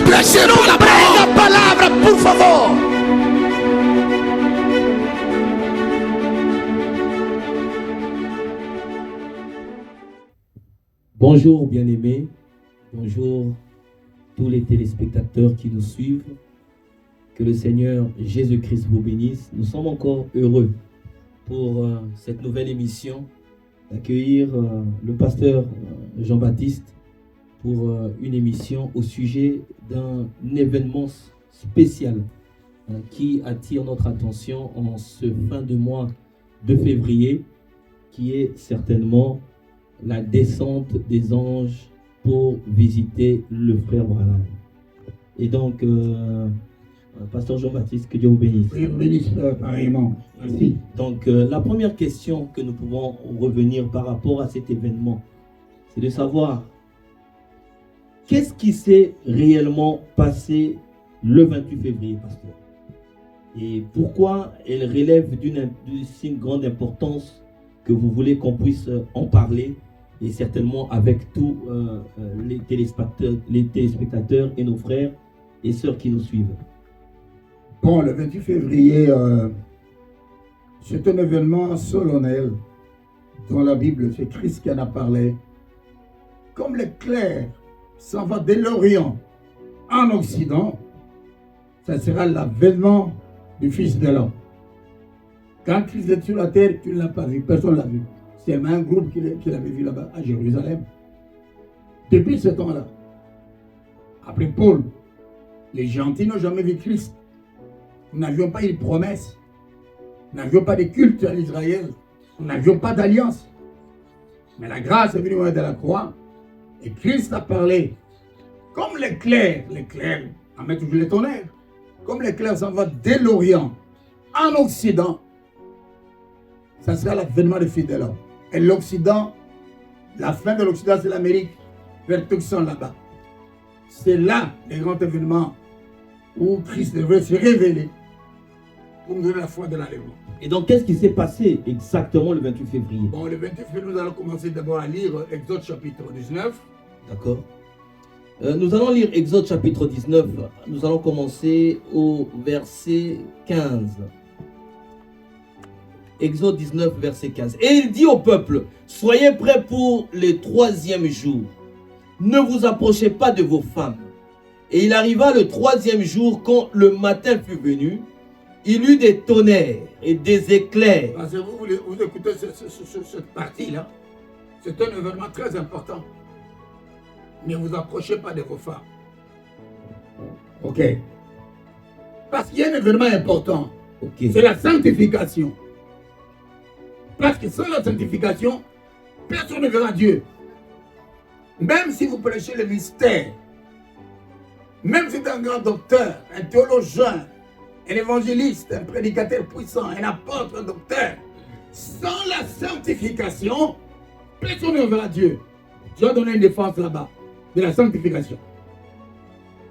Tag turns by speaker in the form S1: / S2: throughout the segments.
S1: Prêchez-nous la palabra, por favor.
S2: Bonjour bien-aimés, bonjour tous les téléspectateurs qui nous suivent. Que le Seigneur Jésus-Christ vous bénisse. Nous sommes encore heureux pour cette nouvelle émission d'accueillir le pasteur Jean-Baptiste pour une émission au sujet d'un événement spécial qui attire notre attention en ce fin de mois de février, qui est certainement la descente des anges pour visiter le frère Branham. Et donc, pasteur Jean-Baptiste, que Dieu vous bénisse.
S3: Oui, vous bénisse pareillement. Merci.
S2: Donc, la première question que nous pouvons revenir par rapport à cet événement, c'est de savoir qu'est-ce qui s'est réellement passé le 28 février, pasteur? Et pourquoi elle relève d'une si grande importance que vous voulez qu'on puisse en parler, et certainement avec tous les téléspectateurs et nos frères et sœurs qui nous suivent.
S3: Bon, le 28 février, c'est un événement solennel dans la Bible, c'est Christ qui en a parlé. Comme l'éclair s'en va de l'Orient en Occident, ça sera l'avènement du Fils de l'homme. Quand Christ est sur la terre, tu ne l'as pas vu, personne ne l'a vu. C'est un groupe qui l'avait vu là-bas, à Jérusalem. Depuis ce temps-là, après Paul, les gentils n'ont jamais vu Christ. Nous n'avions pas une promesse. Nous n'avions pas de culte en Israël. Nous n'avions pas d'alliance. Mais la grâce est venue au moment de la croix. Et Christ a parlé. Comme l'éclair en met toujours le tonnerre. Comme l'éclair s'en va dès l'Orient, en Occident, ça sera l'avènement des fils de l'homme. Et l'Occident, la fin de l'Occident, c'est l'Amérique, vers Tucson là-bas. C'est là les grands événements où Christ devrait se révéler pour nous donner la foi de l'enlèvement.
S2: Et donc, qu'est-ce qui s'est passé exactement le 28 février?
S3: Bon, le 28 février, nous allons commencer d'abord à lire Exode chapitre 19.
S2: D'accord. Nous allons lire Exode chapitre 19. Nous allons commencer au verset 15. Exode 19, verset 15. Et il dit au peuple, soyez prêts pour le 3e jour. Ne vous approchez pas de vos femmes. Et il arriva le 3e jour, quand le matin fut venu, il eut des tonnerres et des éclairs.
S3: Parce que vous écoutez cette partie-là, c'est un événement très important. Ne vous approchez pas de vos femmes. Ok. Parce qu'il y a un événement important.
S2: Okay.
S3: C'est la sanctification. Parce que sans la sanctification, personne ne verra Dieu. Même si vous prêchez le mystère, même si vous êtes un grand docteur, un théologien, un évangéliste, un prédicateur puissant, un apôtre, un docteur, sans la sanctification, personne ne verra Dieu. Dieu a donné une défense là-bas, de la sanctification.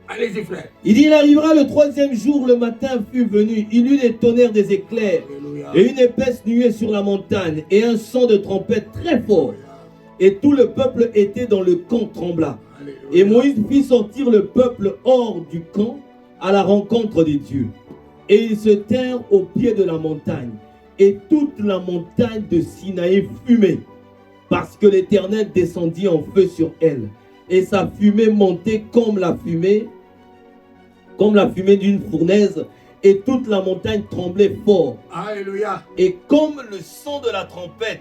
S3: Allez-y, frère.
S2: Il dit, il arrivera le 3e jour, le matin fut venu, il eut des tonnerres, des éclairs, Alléluia. Et une épaisse nuée sur la montagne, et un son de trompette très fort. Et tout le peuple était dans le camp trembla. Alléluia. Et Moïse fit sortir le peuple hors du camp à la rencontre de Dieu. Et ils se tinrent au pied de la montagne. Et toute la montagne de Sinaï fumait, parce que l'Éternel descendit en feu sur elle. Et sa fumée montait comme la fumée d'une fournaise, et toute la montagne tremblait fort.
S3: Alléluia.
S2: Et comme le son de la trompette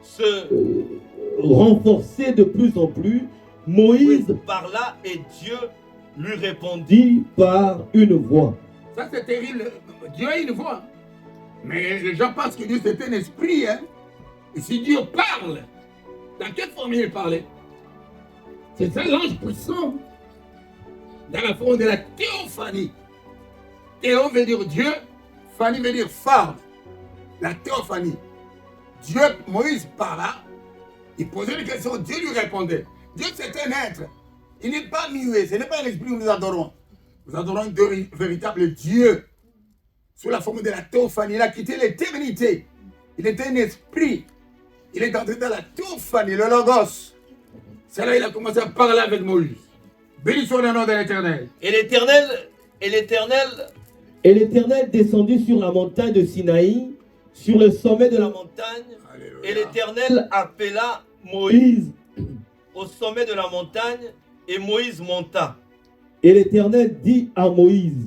S2: se renforçait de plus en plus, Moïse parla et Dieu lui répondit par une voix.
S3: Ça c'est terrible, Dieu a une voix. Mais les gens pensent que Dieu c'est un esprit. Hein? Et si Dieu parle, dans quelle forme il parlait? C'est ça l'ange puissant. Dans la forme de la théophanie. Théo veut dire Dieu, Phanie veut dire femme. La théophanie. Dieu, Moïse parla, il posait une question, Dieu lui répondait. Dieu c'est un être. Il n'est pas muet, ce n'est pas un esprit où nous adorons. Nous adorons un véritable Dieu. Sous la forme de la théophanie. Il a quitté l'éternité. Il était un esprit. Il est entré dans la théophanie, le logos. C'est là qu'il a commencé à parler avec Moïse. Béni soit le nom de l'Éternel.
S1: Et l'Éternel
S2: Et l'Éternel descendit sur la montagne de Sinaï, sur le sommet de la montagne.
S1: Et l'Éternel appela Moïse au sommet de la montagne, et Moïse monta.
S2: Et l'Éternel dit à Moïse,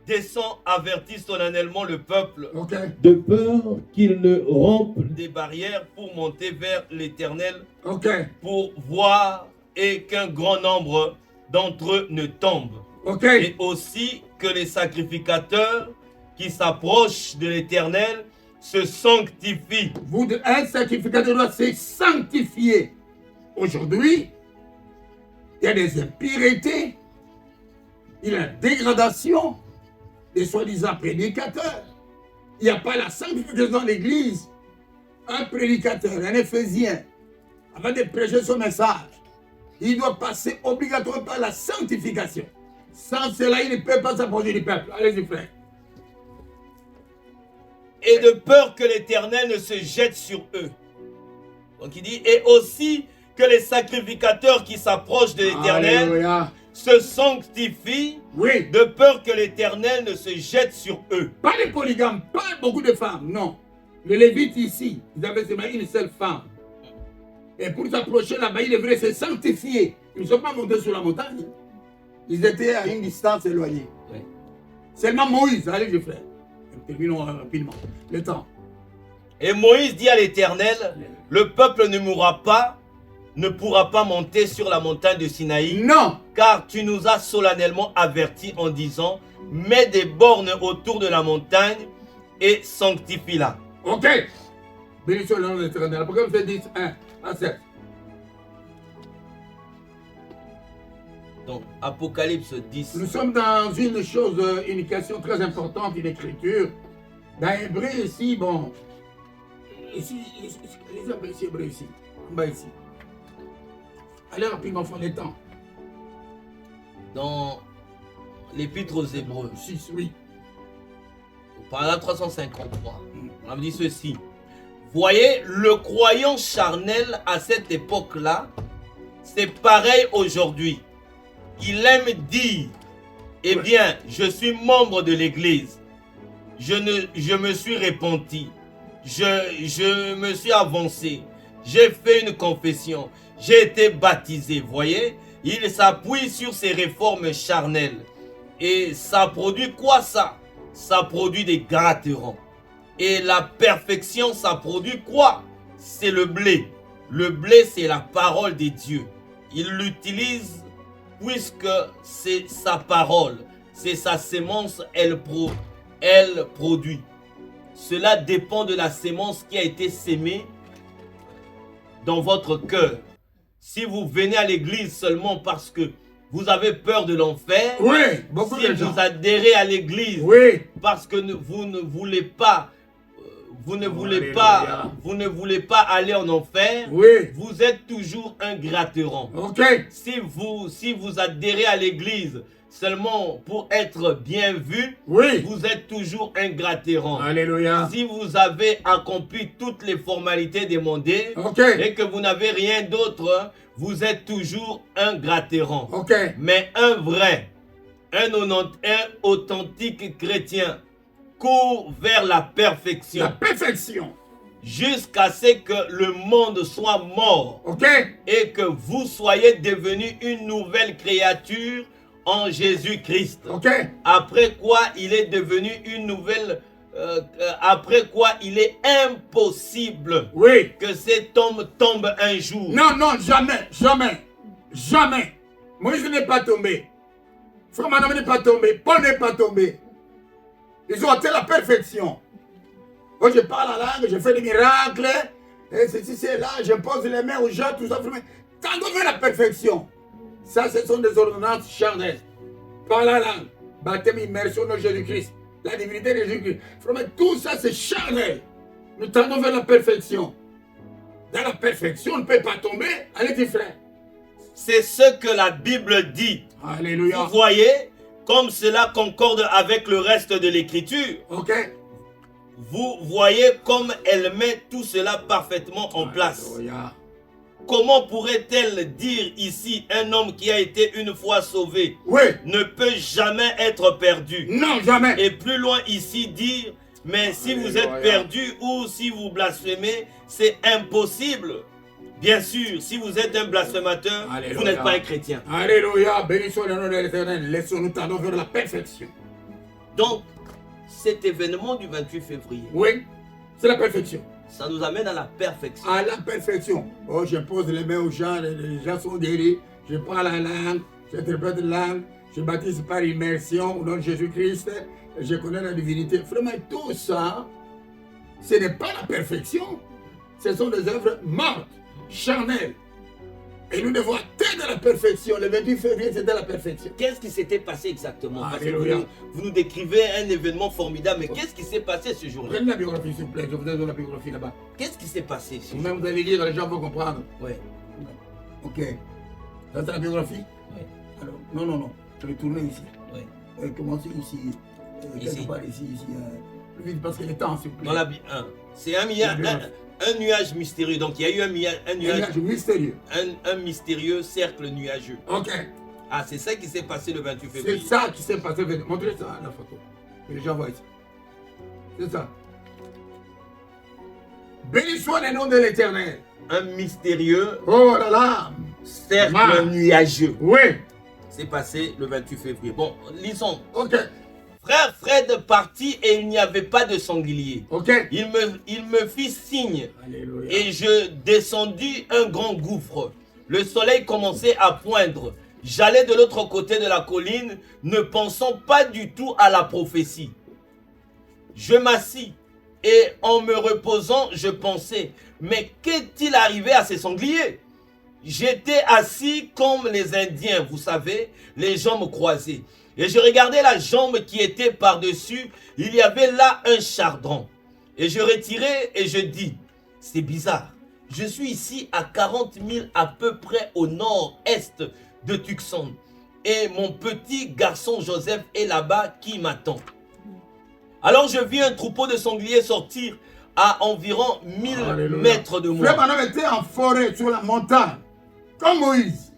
S1: Descends, avertis solennellement le peuple
S3: Ok.
S2: de peur qu'il ne rompe
S1: des barrières pour monter vers l'Éternel,
S3: Ok.
S1: pour voir et qu'un grand nombre d'entre eux ne tombent.
S3: Ok.
S1: Et aussi que les sacrificateurs qui s'approchent de l'Éternel se sanctifient.
S3: Un sacrificateur doit se sanctifier. Aujourd'hui, il y a des impuretés, il y a la dégradation des soi-disant prédicateurs. Il n'y a pas la sanctification dans l'église. Un prédicateur, un Éphésien, avant de prêcher son message, il doit passer obligatoirement par la sanctification. Sans cela, il ne peut pas s'approcher du peuple. Allez-y, frère.
S1: Et de peur que l'Éternel ne se jette sur eux. Donc il dit, et aussi que les sacrificateurs qui s'approchent de l'Éternel
S3: Alléluia.
S1: se sanctifient,
S3: Oui.
S1: de peur que l'Éternel ne se jette sur eux.
S3: Pas les polygames, pas beaucoup de femmes, non. Les Lévites ici, ils avaient seulement une seule femme. Et pour s'approcher là-bas, ils devraient se sanctifier. Ils ne sont pas montés sur la montagne. Ils étaient à une distance éloignée.
S1: Oui.
S3: Seulement Moïse, allez, je frère. Terminons rapidement. Le temps.
S1: Et Moïse dit à l'Éternel, le peuple ne pourra pas monter sur la montagne de Sinaï,
S3: Non.
S1: car tu nous as solennellement avertis en disant, mets des bornes autour de la montagne et sanctifie-la.
S3: Ok. Béni soit le nom de l'Éternel. Apocalypse 10, 1 à 7.
S1: Donc, Apocalypse 10.
S3: Nous sommes dans une chose, une question très importante, une écriture. Dans Hébreu ici, bon. Ici, les Hébreux ici, Hébreu ici. En bas ici. Allez rapidement, faut le temps.
S1: Dans l'Épître aux Hébreux,
S3: 6, oui.
S1: paragraphe 353, on me dit ceci. Voyez, le croyant charnel à cette époque-là, c'est pareil aujourd'hui. Il aime dire, eh bien, je suis membre de l'église. Je me suis repenti. Je me suis avancé. J'ai fait une confession. J'ai été baptisé. Voyez, il s'appuie sur ses réformes charnelles. Et ça produit quoi ça? Ça produit des gratterons. Et la perfection, ça produit quoi? C'est le blé. Le blé, c'est la parole de Dieu. Il l'utilise puisque c'est sa parole. C'est sa sémence, elle produit. Cela dépend de la sémence qui a été sémée dans votre cœur. Si vous venez à l'église seulement parce que vous avez peur de l'enfer,
S3: Oui, beaucoup
S1: si
S3: de gens.
S1: vous adhérez à l'église
S3: Oui.
S1: parce que vous ne voulez pas, vous ne voulez pas aller en enfer,
S3: Oui.
S1: vous êtes toujours un gratteron.
S3: Ok.
S1: Si vous adhérez à l'église seulement pour être bien vu,
S3: Oui.
S1: vous êtes toujours un gratteron.
S3: Alléluia.
S1: Si vous avez accompli toutes les formalités demandées
S3: Ok.
S1: et que vous n'avez rien d'autre, vous êtes toujours un gratteron.
S3: Ok.
S1: Mais un vrai, un authentique chrétien court vers la perfection.
S3: La perfection.
S1: Jusqu'à ce que le monde soit mort.
S3: Ok.
S1: Et que vous soyez devenu une nouvelle créature en Jésus-Christ.
S3: Ok.
S1: Après quoi il est devenu une nouvelle... après quoi il est impossible
S3: Oui.
S1: que cet homme tombe un jour.
S3: Non, non, jamais, jamais, jamais. Moïse n'est pas tombé. Frère Madame n'est pas tombé. Paul n'est pas tombé. Ils ont atteint la perfection. Moi, je parle la langue, je fais des miracles. Et ceci, c'est là, je pose les mains aux gens, tout ça. Quand on fait la perfection, ça, ce sont des ordonnances charnelles. Par la langue, baptême, immersion dans Jésus-Christ, la divinité de Jésus-Christ. Frère, tout ça, c'est charnel. Nous tendons vers la perfection. Dans la perfection, on ne peut pas tomber. Allez-y, frère.
S1: C'est ce que la Bible dit.
S3: Alléluia.
S1: Vous voyez, comme cela concorde avec le reste de l'écriture.
S3: Ok.
S1: Vous voyez comme elle met tout cela parfaitement en place.
S3: Alléluia.
S1: comment pourrait-elle dire ici un homme qui a été une fois sauvé
S3: Oui.
S1: ne peut jamais être perdu?
S3: Non, jamais.
S1: Et plus loin ici dire, mais si vous
S3: Alléluia.
S1: êtes perdu ou si vous blasphémez, c'est impossible. Bien sûr, si vous êtes un blasphémateur,
S3: Alléluia.
S1: vous n'êtes pas un chrétien.
S3: Alléluia. Bénissons le nom de l'Éternel. Laissons-nous tendre vers la perfection.
S1: Donc, cet événement du 28 février,
S3: Oui, c'est la perfection.
S1: ça nous amène à la perfection.
S3: À la perfection. Oh, je pose les mains aux gens, les gens sont guéris. Je parle la langue, j'interprète la langue, je baptise par immersion au nom de Jésus-Christ. Je connais la divinité. Vraiment, tout ça, ce n'est pas la perfection. Ce sont des œuvres mortes, charnelles. Et nous devons atteindre la perfection. Le 28 février, c'était la perfection.
S1: Qu'est-ce qui s'était passé exactement? Parce que
S3: Alléluia.
S1: vous nous décrivez un événement formidable, mais qu'est-ce qui s'est passé ce jour-là?
S3: Prenez la biographie, s'il vous plaît. Je vous donne la biographie là-bas.
S1: Qu'est-ce qui s'est passé ce
S3: Vous-même,
S1: jour-là?
S3: vous allez lire, les gens vont comprendre.
S1: Ouais.
S3: Ok. Ça, c'est la biographie?
S1: Ouais.
S3: Alors, non. Je vais tourner ici.
S1: Ouais.
S3: Commencer ici.
S1: Ici.
S3: Quelque part ici. Plus vite parce que le temps, s'il vous plaît.
S1: Dans la Bible, c'est un nuage mystérieux. Donc il y a eu un nuage
S3: mystérieux.
S1: un mystérieux cercle nuageux.
S3: Ok.
S1: Ah, c'est ça qui s'est passé le 28
S3: C'est
S1: février.
S3: ça qui s'est passé. Montrez ça, la photo. Que les gens voient ici. C'est ça. Béni soit le nom de l'Éternel.
S1: Un mystérieux
S3: Oh là là.
S1: cercle
S3: Man.
S1: nuageux.
S3: Oui.
S1: C'est passé le 28 février. Bon, lisons.
S3: Ok.
S1: Frère Fred partit et il n'y avait pas de sanglier.
S3: Ok.
S1: Il me fit signe
S3: Alléluia.
S1: et je descendis un grand gouffre. Le soleil commençait à poindre. J'allais de l'autre côté de la colline, ne pensant pas du tout à la prophétie. Je m'assis et en me reposant, je pensais, mais qu'est-il arrivé à ces sangliers? J'étais assis comme les Indiens, vous savez, les jambes croisées. Et je regardais la jambe qui était par-dessus, il y avait là un chardon. Et je retirai et je dis, c'est bizarre, je suis ici à 40 000 à peu près au nord-est de Tucson. Et mon petit garçon Joseph est là-bas qui m'attend. Alors je vis un troupeau de sangliers sortir à environ 1000
S3: Alléluia.
S1: mètres de
S3: Frère
S1: moi.
S3: Branham était en forêt, sur la montagne, comme Moïse.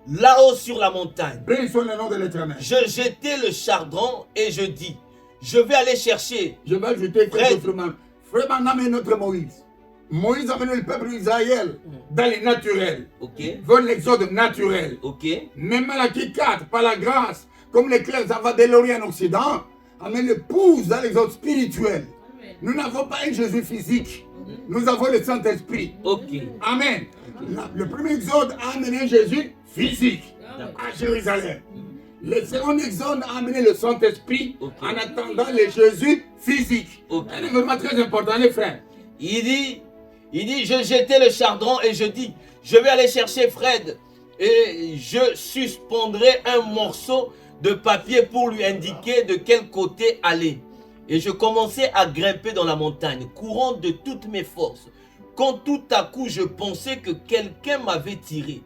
S1: Là-haut sur la montagne.
S3: Béni soit le nom de l'Éternel.
S1: Je jetai le chardon et je dis, je vais aller chercher.
S3: Je vais ajouter
S1: Frère.
S3: quelque chose. Frère Branham est notre Moïse. Moïse a mené le peuple d'Israël dans les naturels,
S1: Ok,
S3: vers l'exode naturel.
S1: ok,
S3: Mais Malachie 4, par la grâce, comme l'éclair s'en va de l'Orient en Occident, amène le pouce dans l'exode spirituel. Nous n'avons pas un Jésus physique, nous avons le Saint-Esprit.
S1: ok.
S3: Amen. Le premier exode a amené Jésus physique à Jérusalem. Le second exode a amené le Saint-Esprit
S1: Ok.
S3: en attendant le Jésus physique.
S1: Ok.
S3: Un événement très important, les frères.
S1: Il dit, je jetai le chardon et je dis, je vais aller chercher Fred et je suspendrai un morceau de papier pour lui indiquer de quel côté aller. Et je commençais à grimper dans la montagne, courant de toutes mes forces. Quand tout à coup je pensais que quelqu'un m'avait tiré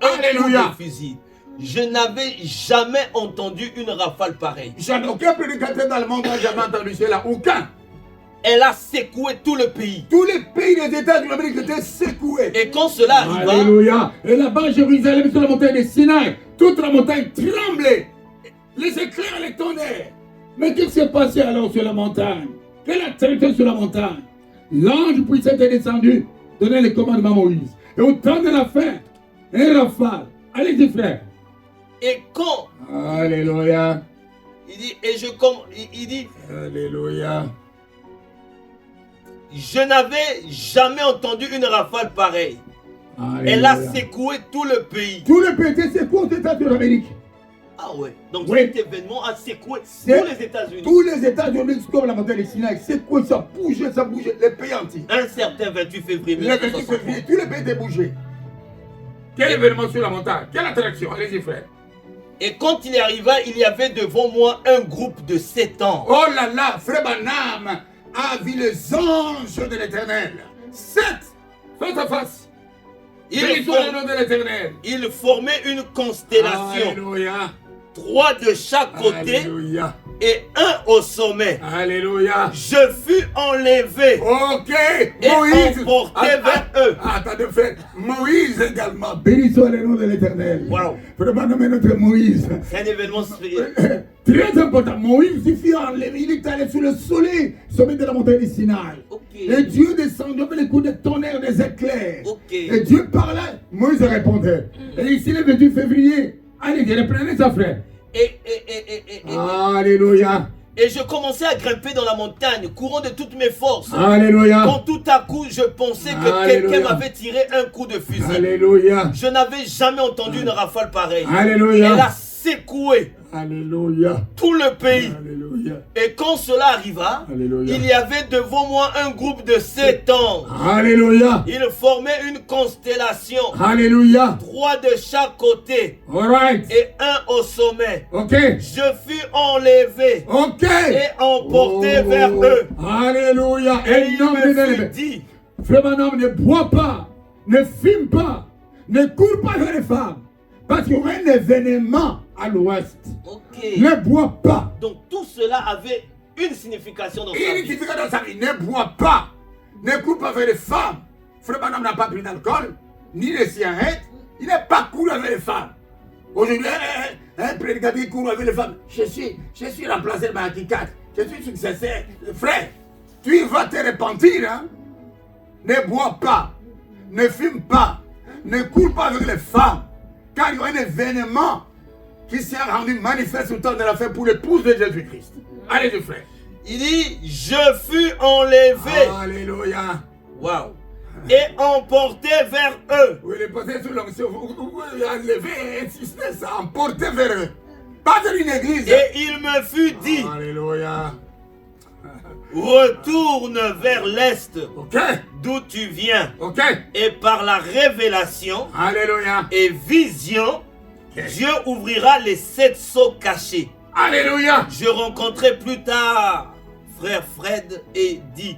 S1: un
S3: Alléluia.
S1: coup de fusil. Je n'avais jamais entendu une rafale pareille.
S3: Jamais aucun prédicateur dans le monde n'a jamais entendu cela. Aucun.
S1: Elle a secoué tout le pays.
S3: Tous les pays des États de l'Amérique étaient secoués.
S1: Et quand cela arriva,
S3: Alléluia. Et là-bas, Jérusalem, sur la montagne de Sinaï, toute la montagne tremblait. Les éclairs, les tonnerres. Mais qu'est-ce qui s'est passé alors sur la montagne? Quelle activité sur la montagne? L'ange puissant est descendu, donner les commandements à Moïse. Et au temps de la fin, un rafale. Allez-y, frère.
S1: et quand
S3: Alléluia.
S1: il dit, il dit,
S3: Alléluia.
S1: je n'avais jamais entendu une rafale pareille. Elle a secoué tout le pays.
S3: Tous les pays étaient secoués aux États de l'Amérique.
S1: Ah ouais. Donc
S3: Oui.
S1: cet événement a secoué
S3: C'est-
S1: tous les États-Unis.
S3: Tous les États de l'Amérique, comme la montagne de Sinaï, secoués, ça bougeait, les pays entiers.
S1: Un certain 28 février
S3: Le 28
S1: 1963.
S3: février, tous les pays étaient bougés. Quel événement sur la montagne? Quelle attraction? Allez-y, frère.
S1: Et quand il arriva, il y avait devant moi un groupe de 7 ans.
S3: Oh là là, frère Branham a vu les anges de l'Éternel. 7 face à face.
S1: Ils
S3: Béni soit le nom de l'Éternel.
S1: formaient une constellation
S3: Alléluia.
S1: 3 de chaque côté
S3: Alléluia.
S1: et 1 au sommet.
S3: Alléluia.
S1: Je fus enlevé
S3: Ok.
S1: et
S3: Moïse.
S1: emporté vers eux.
S3: Attendez, frère. Moïse également. Béni soit le nom de l'Éternel.
S1: Wow.
S3: Vraiment, nommé notre Moïse.
S1: C'est un événement spirituel.
S3: Très important. Moïse, il fut enlevé. Il est allé sur le sommet de la montagne du Sinaï.
S1: Ok.
S3: Et Dieu descendait avec les coups de tonnerre, des éclairs.
S1: Ok.
S3: Et Dieu parlait. Moïse répondait. Et ici, le 28 février. Allez, reprenez ça, frère. Alléluia.
S1: Et je commençais à grimper dans la montagne, courant de toutes mes forces.
S3: Alléluia.
S1: Quand tout à coup, je pensais que
S3: Alléluia.
S1: quelqu'un m'avait tiré un coup de fusil.
S3: Alléluia.
S1: Je n'avais jamais entendu une rafale pareille.
S3: Alléluia.
S1: Elle a secoué
S3: Alléluia.
S1: tout le pays.
S3: Alléluia.
S1: Et quand cela arriva,
S3: Alléluia.
S1: il y avait devant moi un groupe de 7 anges.
S3: Alléluia.
S1: Ils formaient une constellation,
S3: Alléluia.
S1: 3 de chaque côté
S3: All right.
S1: et 1 au sommet.
S3: Ok.
S1: Je fus enlevé
S3: Ok.
S1: et emporté vers eux.
S3: Alléluia.
S1: Et il
S3: Énorme
S1: me fut
S3: événement.
S1: dit,
S3: Frère Branham, ne bois pas, ne fume pas, ne cours pas vers les femmes. Parce qu'il y aura un événement à l'ouest.
S1: ok.
S3: Ne bois pas.
S1: Donc tout cela avait une signification dans sa
S3: Il
S1: vie.
S3: dit que dans sa vie, ne bois pas, ne cours pas vers les femmes. Frère Branham n'a pas pris d'alcool, ni de cigarettes, il n'est pas couru avec les femmes. Aujourd'hui, un prédicateur qui court avec les femmes. Je suis remplacé par Akikat, je suis successeur. Frère, tu vas te repentir. Hein? Ne bois pas, ne fume pas, ne cours pas avec les femmes. Car il y a un événement qui s'est rendu manifeste au temps de la fête pour l'épouse de Jésus-Christ. Allez, frère.
S1: Il dit, je fus enlevé.
S3: Alléluia.
S1: Waouh. Et emporté vers eux.
S3: Oui, les passés sur l'onction, vous enlever, insister, ça, emporter vers eux. Pas dans une église.
S1: Et il me fut dit,
S3: Alléluia.
S1: retourne vers l'est,
S3: Ok.
S1: d'où tu viens.
S3: Ok.
S1: Et par la révélation
S3: Alléluia.
S1: et vision, Dieu ouvrira les 7 sceaux cachés.
S3: Alléluia.
S1: Je rencontrai plus tard frère Fred et dit,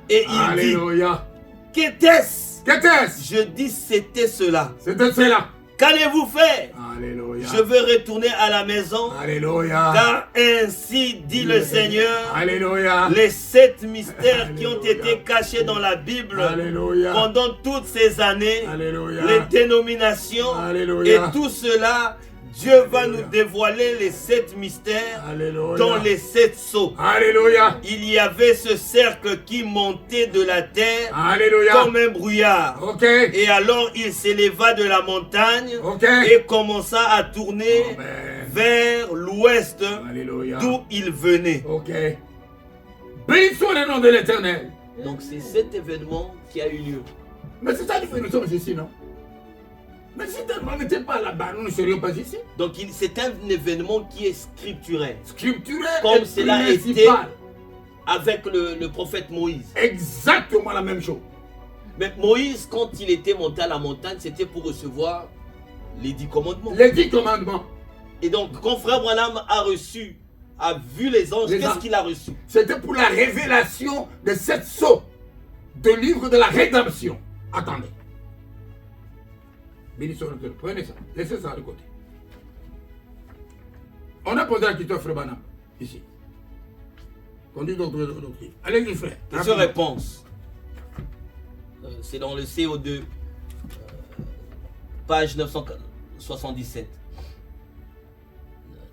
S1: et il
S3: Alléluia.
S1: dit, qu'était-ce?
S3: Qu'était-ce?
S1: Je dis, c'était cela.
S3: C'était cela.
S1: Qu'allez-vous faire?
S3: Alléluia.
S1: Je veux retourner à la maison,
S3: Alléluia.
S1: car ainsi dit le Seigneur,
S3: Alléluia.
S1: les 7 mystères qui ont
S3: Alléluia.
S1: été cachés dans la Bible
S3: Alléluia.
S1: pendant toutes ces années,
S3: Alléluia.
S1: les dénominations
S3: Alléluia.
S1: et tout cela, Dieu va nous dévoiler les 7 mystères
S3: Alléluia.
S1: dans les 7 sceaux.
S3: Alléluia.
S1: Il y avait ce cercle qui montait de la terre
S3: Alléluia.
S1: comme un brouillard.
S3: Ok.
S1: Et alors il s'éleva de la montagne
S3: Ok.
S1: et commença à tourner
S3: Amen.
S1: vers l'ouest
S3: Alléluia.
S1: d'où il venait.
S3: Ok. Béni soit le nom de l'Éternel.
S1: Donc c'est cet événement qui a eu lieu.
S3: Mais c'est ça qui fait que nous sommes ici, non? Mais si tellement n'était pas là-bas, nous ne serions pas ici.
S1: Donc c'est un événement qui est scripturel.
S3: Scripturel.
S1: Comme
S3: et
S1: cela a été
S3: principal.
S1: avec le prophète Moïse.
S3: Exactement la même chose.
S1: Mais Moïse, quand il était monté à la montagne, c'était pour recevoir les 10 commandements.
S3: Les 10 commandements.
S1: Et donc quand frère Branham a vu les anges,
S3: Les
S1: qu'est-ce
S3: anges.
S1: qu'il a reçu?
S3: C'était pour la révélation de 7 sceaux de livre de la rédemption. Attendez. Béni soit le Dieu. Prenez ça. Laissez ça de côté. On a posé la question à frère Branham, ici. Conduit doctrine. Allez-y, frère.
S1: Question-réponse. C'est dans le CO2, page 977.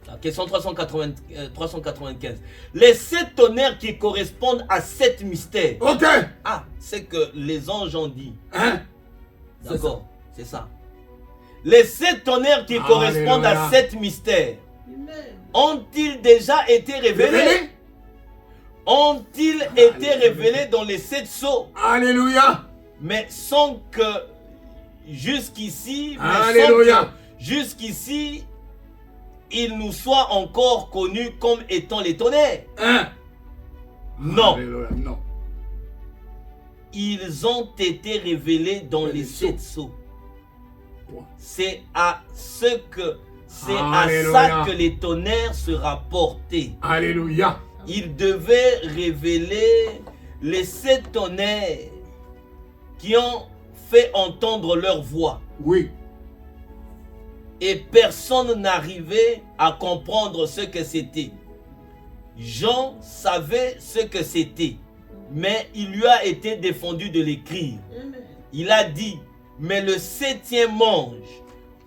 S1: La question 395. Les 7 tonnerres qui correspondent à 7 mystères.
S3: Ok.
S1: Ah, c'est que les anges ont dit.
S3: Hein?
S1: D'accord, c'est ça. Les 7 tonnerres qui correspondent à
S3: Alléluia.
S1: 7 mystères ont-ils déjà été révélés?
S3: Révélé?
S1: Ont-ils été révélés dans les 7 sceaux?
S3: Alléluia.
S1: Mais sans que jusqu'ici,
S3: Alléluia.
S1: jusqu'ici, ils nous soient encore connus comme étant les tonnerres.
S3: Hein?
S1: Non,
S3: Alléluia. Non.
S1: ils ont été révélés dans les 7 sceaux. C'est à ça
S3: Alléluia.
S1: que les tonnerres se rapportaient.
S3: Alléluia.
S1: Ils devaient révéler les 7 tonnerres qui ont fait entendre leur voix.
S3: Oui.
S1: et personne n'arrivait à comprendre ce que c'était. Jean savait ce que c'était, mais il lui a été défendu de l'écrire. Il a dit, mais le 7e ange,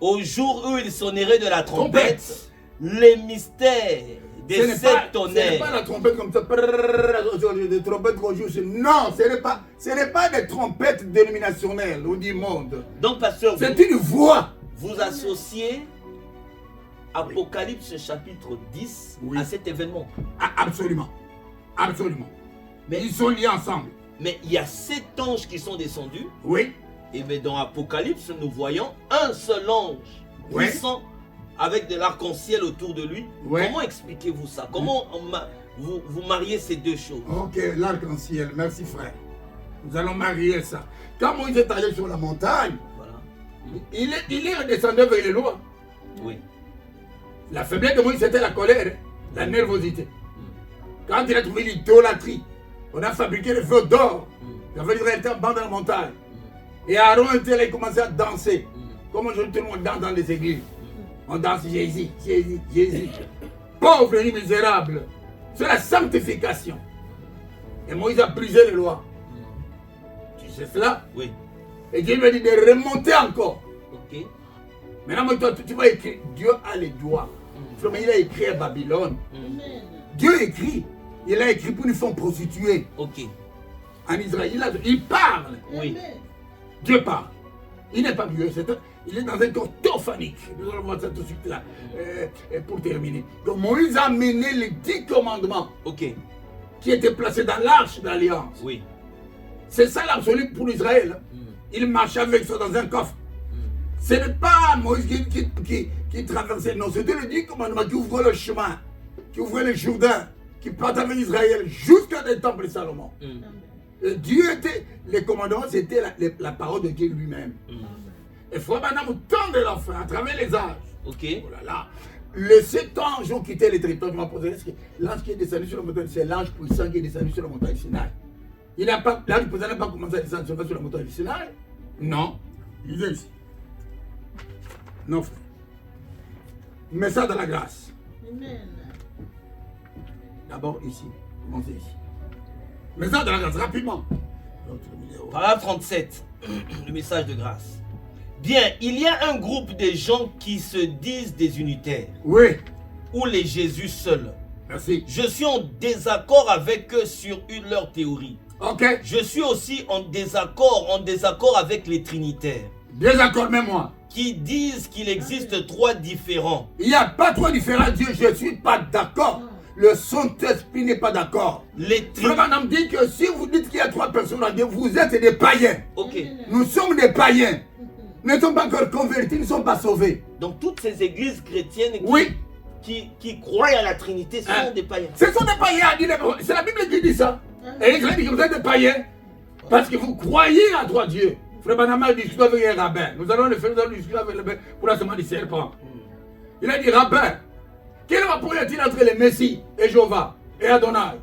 S1: au jour où il sonnerait de la trompette, les mystères des 7 tonnerres.
S3: Ce n'est pas la trompette comme ça, des trompettes qu'on joue. Non, ce n'est pas des trompettes dénominationnelles ou du monde.
S1: Donc, pasteur,
S3: c'est une voix.
S1: Vous associez Apocalypse chapitre 10 à cet événement.
S3: Absolument. Absolument. Mais ils sont liés ensemble.
S1: Mais il y a 7 anges qui sont descendus.
S3: Oui.
S1: Et mais dans Apocalypse, nous voyons un seul ange puissant avec de l'arc-en-ciel autour de lui. Comment expliquez-vous ça? Comment vous mariez ces deux choses?
S3: Ok, l'arc-en-ciel, merci frère. Nous allons marier ça. Quand Moïse est allé sur la montagne, il est redescendu avec les lois.
S1: Oui.
S3: La faiblesse de Moïse, c'était la colère, la nervosité. Quand il a trouvé l'idolâtrie, on a fabriqué le feu d'or. Il avait été en bas dans la montagne. Et Aaron était là, il commençait à danser. Comme aujourd'hui, tout le monde danse dans les églises. On danse Jésus, Jésus, Jésus. Pauvre et misérable. C'est la sanctification. Et Moïse a brisé les lois. Tu sais cela?
S1: Oui.
S3: Et Dieu lui a dit de remonter encore.
S1: Ok.
S3: Maintenant, toi, tu vas écrire. Dieu a les doigts. Il a écrit à Babylone. Dieu écrit. Il a écrit pour une femme prostituée.
S1: Ok.
S3: En Israël, il parle.
S1: Oui.
S3: Dieu parle. Il n'est pas Dieu, il est dans un corps théophanique. Nous allons voir ça tout de suite là, pour terminer. Donc Moïse a mené les 10 commandements qui étaient placés dans l'arche d'alliance.
S1: Oui.
S3: C'est ça l'absolu pour Israël. Il marchait avec ça dans un coffre. Ce n'est pas Moïse qui traversait, non, c'était les 10 commandements qui ouvraient le chemin, qui ouvraient le Jourdain, qui partent avec Israël jusqu'à des temples de Salomon. Dieu était, les commandements, c'était la parole de Dieu lui-même. Et frère Branham, au temps de la fin, à travers les âges,
S1: oh
S3: là là, les 7 anges ont quitté les territoires. Je m'en posais, l'ange qui est descendu sur la montagne, c'est l'ange puissant qui est descendu sur la montagne Sinaï. L'ange puissant n'a pas commencé à descendre sur la montagne Sinaï. Non, il est ici. Non, frère. Mets ça dans la grâce. D'abord ici, commencez ici. Mais ça dans la grâce, rapidement.
S1: Paragraphe 37, le message de grâce. Bien, il y a un groupe de gens qui se disent des unitaires.
S3: Oui.
S1: Ou les Jésus seuls.
S3: Merci.
S1: Je suis en désaccord avec eux sur leur théorie.
S3: Ok.
S1: Je suis aussi en désaccord avec les trinitaires.
S3: Désaccord, même moi.
S1: Qui disent qu'il existe 3 différents.
S3: Il n'y a pas 3 différents dieux, je ne suis pas d'accord. Le Saint-Esprit n'est pas d'accord. Le madame dit que si vous dites qu'il y a 3 personnes en Dieu, vous êtes des païens.
S1: Ok.
S3: Nous sommes des païens. Nous ne sommes pas encore convertis, nous ne sommes pas sauvés.
S1: Donc toutes ces églises chrétiennes qui croient à la Trinité sont des païens.
S3: Ce sont des païens. C'est la Bible qui dit ça. Et Israël dit que vous êtes des païens parce que vous croyez à 3 dieux. Frère Banama a discuté avec un rabbin. Nous allons le faire, nous allons discuter avec le rabbin pour la semaine du serpent. Il a dit, rabbin, quel rapport y a-t-il entre le Messie et Jéhovah et Adonai?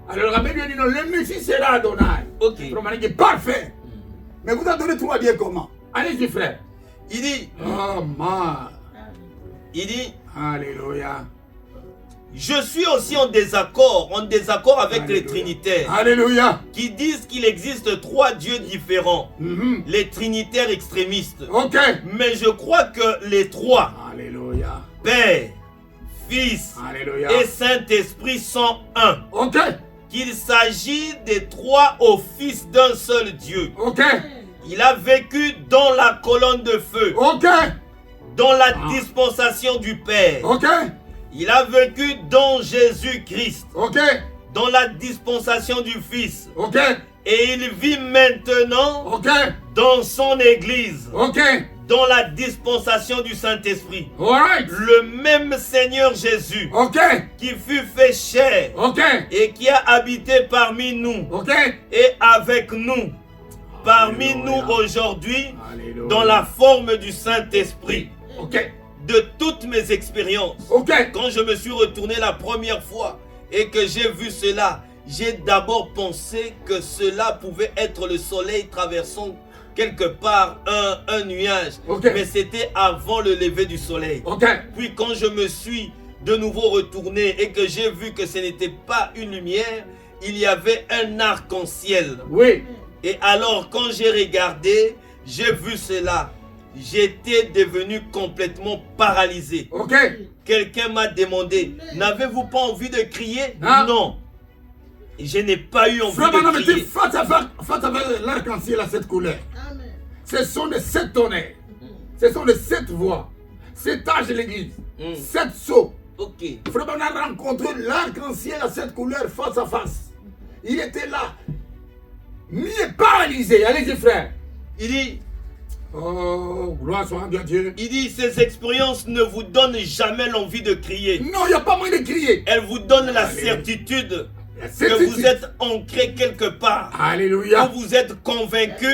S3: Alors le rabbin lui a dit, non, le Messie sera Adonai.
S1: Ok.
S3: Frère Banama dit, parfait. Mais vous avez donné 3 dieux comment? Allez-y, frère.
S1: Il dit,
S3: oh, man.
S1: Il dit,
S3: alléluia.
S1: Je suis aussi en désaccord avec les trinitaires.
S3: Alléluia.
S1: Qui disent qu'il existe 3 dieux différents. Les trinitaires extrémistes.
S3: Ok.
S1: Mais je crois que les 3,
S3: alléluia,
S1: Père, Fils
S3: alléluia,
S1: et Saint-Esprit sont un.
S3: Ok.
S1: Qu'il s'agit des 3 au Fils d'un seul Dieu.
S3: Ok.
S1: Il a vécu dans la colonne de feu.
S3: Ok.
S1: Dans la dispensation du Père.
S3: Ok.
S1: Il a vécu dans Jésus-Christ.
S3: Ok.
S1: Dans la dispensation du Fils.
S3: Ok.
S1: Et il vit maintenant dans son Église.
S3: Ok.
S1: Dans la dispensation du Saint-Esprit.
S3: Alright.
S1: Le même Seigneur Jésus.
S3: Ok.
S1: Qui fut fait chair.
S3: Ok.
S1: Et qui a habité parmi nous.
S3: Ok.
S1: Et avec nous. Parmi nous aujourd'hui. Dans la forme du Saint-Esprit.
S3: Ok.
S1: De toutes mes expériences.
S3: Ok.
S1: Quand je me suis retourné la première fois et que j'ai vu cela, j'ai d'abord pensé que cela pouvait être le soleil traversant quelque part un nuage.
S3: Ok.
S1: Mais c'était avant le lever du soleil.
S3: Ok.
S1: Puis quand je me suis de nouveau retourné et que j'ai vu que ce n'était pas une lumière, il y avait un arc-en-ciel.
S3: Oui.
S1: Et alors quand j'ai regardé, j'ai vu cela. J'étais devenu complètement paralysé.
S3: Ok.
S1: Quelqu'un m'a demandé, n'avez-vous pas envie de crier?
S3: Hein?
S1: Non. Je n'ai pas eu envie
S3: Frère
S1: de
S3: Branham était
S1: crier.
S3: face à l'arc-en-ciel à cette couleur. Ce sont les 7 tonnerres. Ce sont les 7 voix. 7 âges de l'église. 7 sceaux.
S1: Ok.
S3: Frère Branham a rencontré l'arc-en-ciel à cette couleur face à face. Il était là. Il est paralysé. Allez-y, frère.
S1: Il dit,
S3: Oh, gloire soit à Dieu.
S1: ces expériences ne vous donnent jamais l'envie de crier.
S3: Non, il n'y a pas moyen de crier.
S1: Elles vous donnent la
S3: Alléluia.
S1: certitude
S3: La
S1: que
S3: certitude.
S1: vous êtes ancré quelque part.
S3: Alléluia.
S1: Que vous êtes convaincu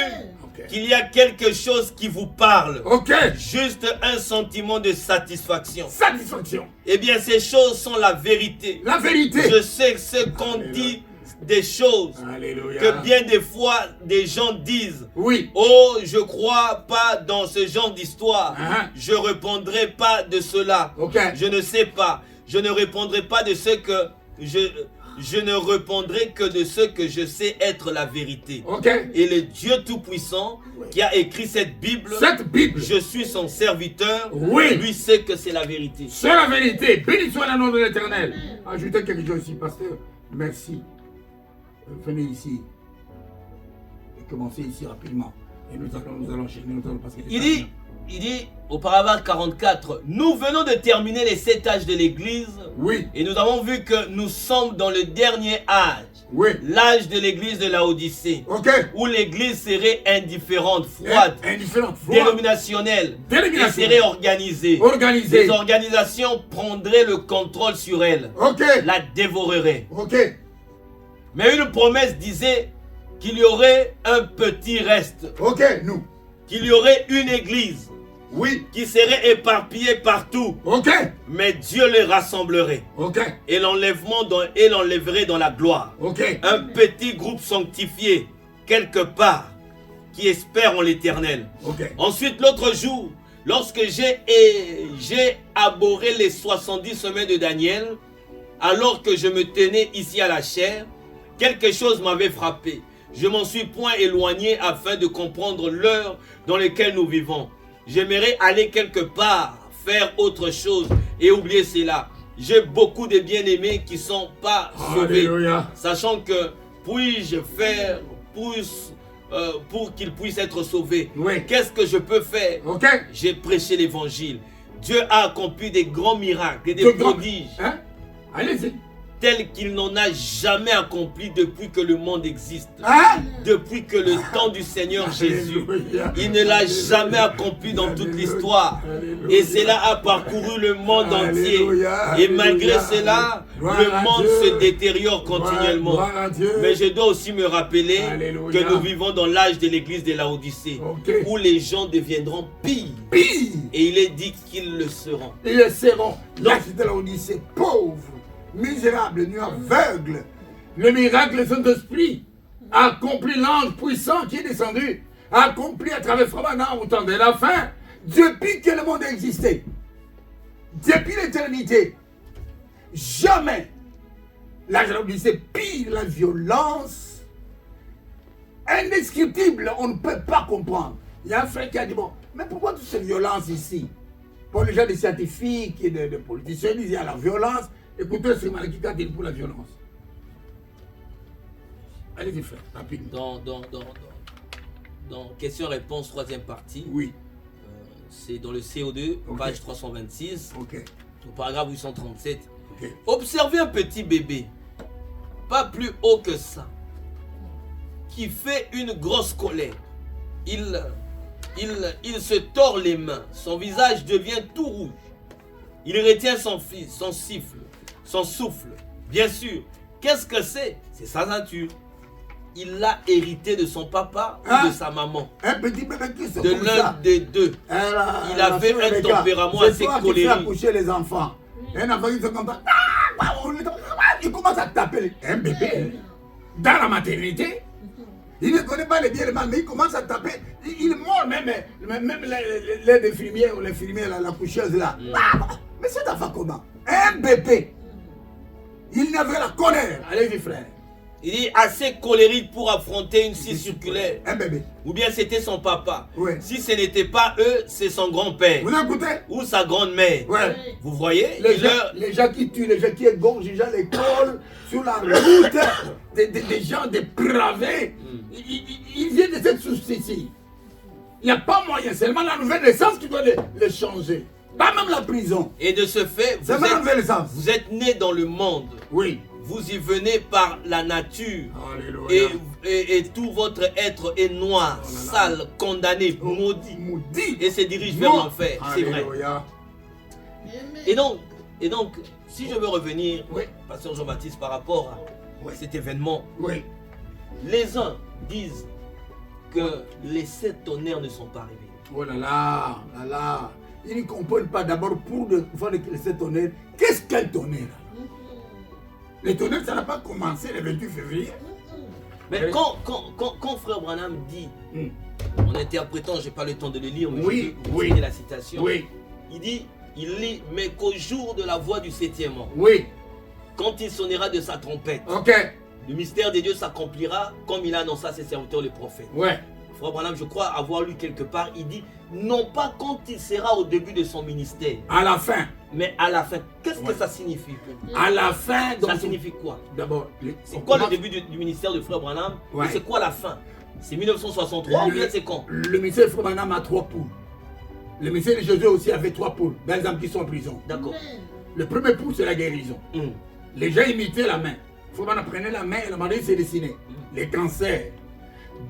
S3: Ok.
S1: qu'il y a quelque chose qui vous parle.
S3: Ok.
S1: Juste un sentiment de satisfaction.
S3: Satisfaction.
S1: Eh bien, ces choses sont la vérité.
S3: La vérité.
S1: Je sais ce qu'on dit des choses
S3: Alléluia.
S1: que bien des fois des gens disent.
S3: Oui.
S1: Oh, je crois pas dans ce genre d'histoire.
S3: Hein?
S1: Je répondrai pas de cela.
S3: Ok.
S1: Je ne sais pas. Je ne répondrai pas de ce que je ne répondrai que de ce que je sais être la vérité.
S3: Ok.
S1: Et le Dieu Tout-Puissant qui a écrit cette Bible,
S3: Cette Bible.
S1: je suis son serviteur.
S3: Oui.
S1: Lui sait que c'est la vérité.
S3: C'est la vérité. Béni soit le nom de l'Éternel. Ajoutez quelque chose ici, pasteur. Merci. Venez ici. Et commencez ici rapidement. Et nous allons enchaîner. Nous allons passer.
S1: Il dit au paragraphe 44, nous venons de terminer les 7 âges de l'Église
S3: Oui.
S1: et nous avons vu que nous sommes dans le dernier âge,
S3: Oui.
S1: l'âge de l'Église de Laodicée,
S3: Ok.
S1: où l'Église serait indifférente, froide,
S3: Indifférente.
S1: dénominationnelle, et
S3: Dénominationnelle.
S1: serait organisée.
S3: Organisée.
S1: Les organisations prendraient le contrôle sur elle,
S3: Ok.
S1: la dévoreraient.
S3: Ok.
S1: Mais une promesse disait qu'il y aurait un petit reste,
S3: Ok. Nous.
S1: qu'il y aurait une église
S3: Oui.
S1: qui serait éparpillée partout,
S3: Ok.
S1: mais Dieu les rassemblerait
S3: Ok.
S1: et l'enlèverait dans la gloire.
S3: Ok.
S1: Un petit groupe sanctifié, quelque part, qui espère en l'éternel.
S3: Ok.
S1: Ensuite, l'autre jour, lorsque j'ai abhorré les 70 semaines de Daniel, alors que je me tenais ici à la chaire, quelque chose m'avait frappé. Je m'en suis point éloigné afin de comprendre l'heure dans laquelle nous vivons. J'aimerais aller quelque part, faire autre chose et oublier cela. J'ai beaucoup de bien-aimés qui ne sont pas sauvés.
S3: Alléluia.
S1: Sachant que puis-je faire pour qu'ils puissent être sauvés?
S3: Oui.
S1: Qu'est-ce que je peux faire?
S3: Ok.
S1: J'ai prêché l'évangile. Dieu a accompli des grands miracles et des
S3: De grands-
S1: prodiges
S3: Hein? Allez-y.
S1: tels qu'il n'en a jamais accompli depuis que le monde existe.
S3: Hein?
S1: Depuis que le temps du Seigneur Jésus.
S3: Alléluia.
S1: Il ne l'a jamais accompli dans toute
S3: Alléluia.
S1: l'histoire.
S3: Alléluia.
S1: Et cela a parcouru le monde entier.
S3: Alléluia.
S1: Et malgré
S3: Alléluia.
S1: cela,
S3: Gloire
S1: le
S3: à
S1: monde
S3: Dieu.
S1: se détériore continuellement.
S3: Gloire à Dieu.
S1: Mais je dois aussi me rappeler
S3: Alléluia.
S1: que nous vivons dans l'âge de l'église de Laodicée,
S3: Ok.
S1: où les gens deviendront pires.
S3: Pire.
S1: Et il est dit qu'ils le seront.
S3: Ils le seront. L'âge de l'Odyssée, pauvre, misérable, nu, aveugle. Le miracle de Saint-Esprit a accompli l'ange puissant qui est descendu, a accompli à travers Framanan au temps de la fin, depuis que le monde a existé, depuis l'éternité. Jamais l'âge de l'Odyssée pire la violence indescriptible, on ne peut pas comprendre. Il y a un frère qui a dit, bon, mais pourquoi toute cette violence ici? Pour les gens des scientifiques et des politiciens, ils disent, il y a la violence. Écoutez ce qui dit pour la violence. Allez-y, frère, rapidement.
S1: Dans question-réponse, troisième partie,
S3: Oui,
S1: c'est dans le CO2,
S3: Ok.
S1: page 326,
S3: ok,
S1: au paragraphe 837.
S3: ok.
S1: Observez un petit bébé, pas plus haut que ça, qui fait une grosse colère. Il se tord les mains, son visage devient tout rouge. Il retient son souffle. Bien sûr, qu'est-ce que c'est? C'est sa nature. Il l'a hérité de son papa ou de sa maman.
S3: Un petit bébé qui se
S1: De
S3: comme
S1: l'un
S3: ça.
S1: des deux. Il avait un tempérament assez colérique.
S3: C'est toi qui fais accoucher les enfants. Un enfant qui se comme ça. Il commence à taper. Un bébé. Dans la maternité. Il ne connaît pas le bien et le mal, mais il commence à taper. Il mord même les infirmiers ou l'infirmière, la coucheuse là. Mais c'est ta comment? Un bébé. Il n'avait la colère. Allez-y, frère.
S1: Il dit assez colérique pour affronter une scie circulaire.
S3: Un bébé.
S1: Ou bien c'était son papa.
S3: Ouais.
S1: Si ce n'était pas eux, c'est son grand-père.
S3: Vous écoutez?
S1: Ou sa grand-mère.
S3: Ouais.
S1: Vous voyez?
S3: Les gens qui tuent, les gens qui égorgent les gens à l'école, sur la route, des gens dépravés. Ils viennent de cette souci-ci. Il n'y a pas moyen, c'est seulement la nouvelle naissance qui doit les changer. Pas même la prison.
S1: Et de ce fait, vous êtes né dans le monde.
S3: Oui.
S1: Vous y venez par la nature.
S3: Alléluia.
S1: Et tout votre être est noir, sale, condamné, maudit. Et se dirige vers l'enfer. C'est vrai. Et donc, si je veux revenir, Pasteur Jean-Baptiste, par rapport à cet événement, les uns disent que les 7 tonnerres ne sont pas arrivés.
S3: Oh là là. Ils ne comprennent pas d'abord pour faire les 7 tonnerres. Qu'est-ce qu'un tonnerre? Les tonnerres, ça n'a pas commencé le 28 février.
S1: Mais quand Frère Branham dit, en interprétant, je n'ai pas le temps de le lire, mais je vais la citation, il lit, mais qu'au jour de la voix du 7e ange, quand il sonnera de sa trompette, le mystère de Dieu s'accomplira comme il a annoncé à ses serviteurs les prophètes. Frère Branham, je crois avoir lu quelque part, il dit, non pas quand il sera au début de son ministère.
S3: À la fin.
S1: Mais à la fin. Qu'est-ce que ça signifie?
S3: À la fin.
S1: Ça signifie quoi?
S3: D'abord,
S1: c'est quoi le début du ministère de Frère Branham? Et c'est quoi la fin? C'est 1963 ou bien c'est quand?
S3: Le ministère de Frère Branham a 3 poules. Le ministère de Jésus aussi avait 3 poules, dans les hommes qui sont en prison.
S1: D'accord.
S3: Le premier poule, c'est la guérison. Les gens imitaient la main. Frère Branham prenait la main et le mari s'est dessiné. Les cancers.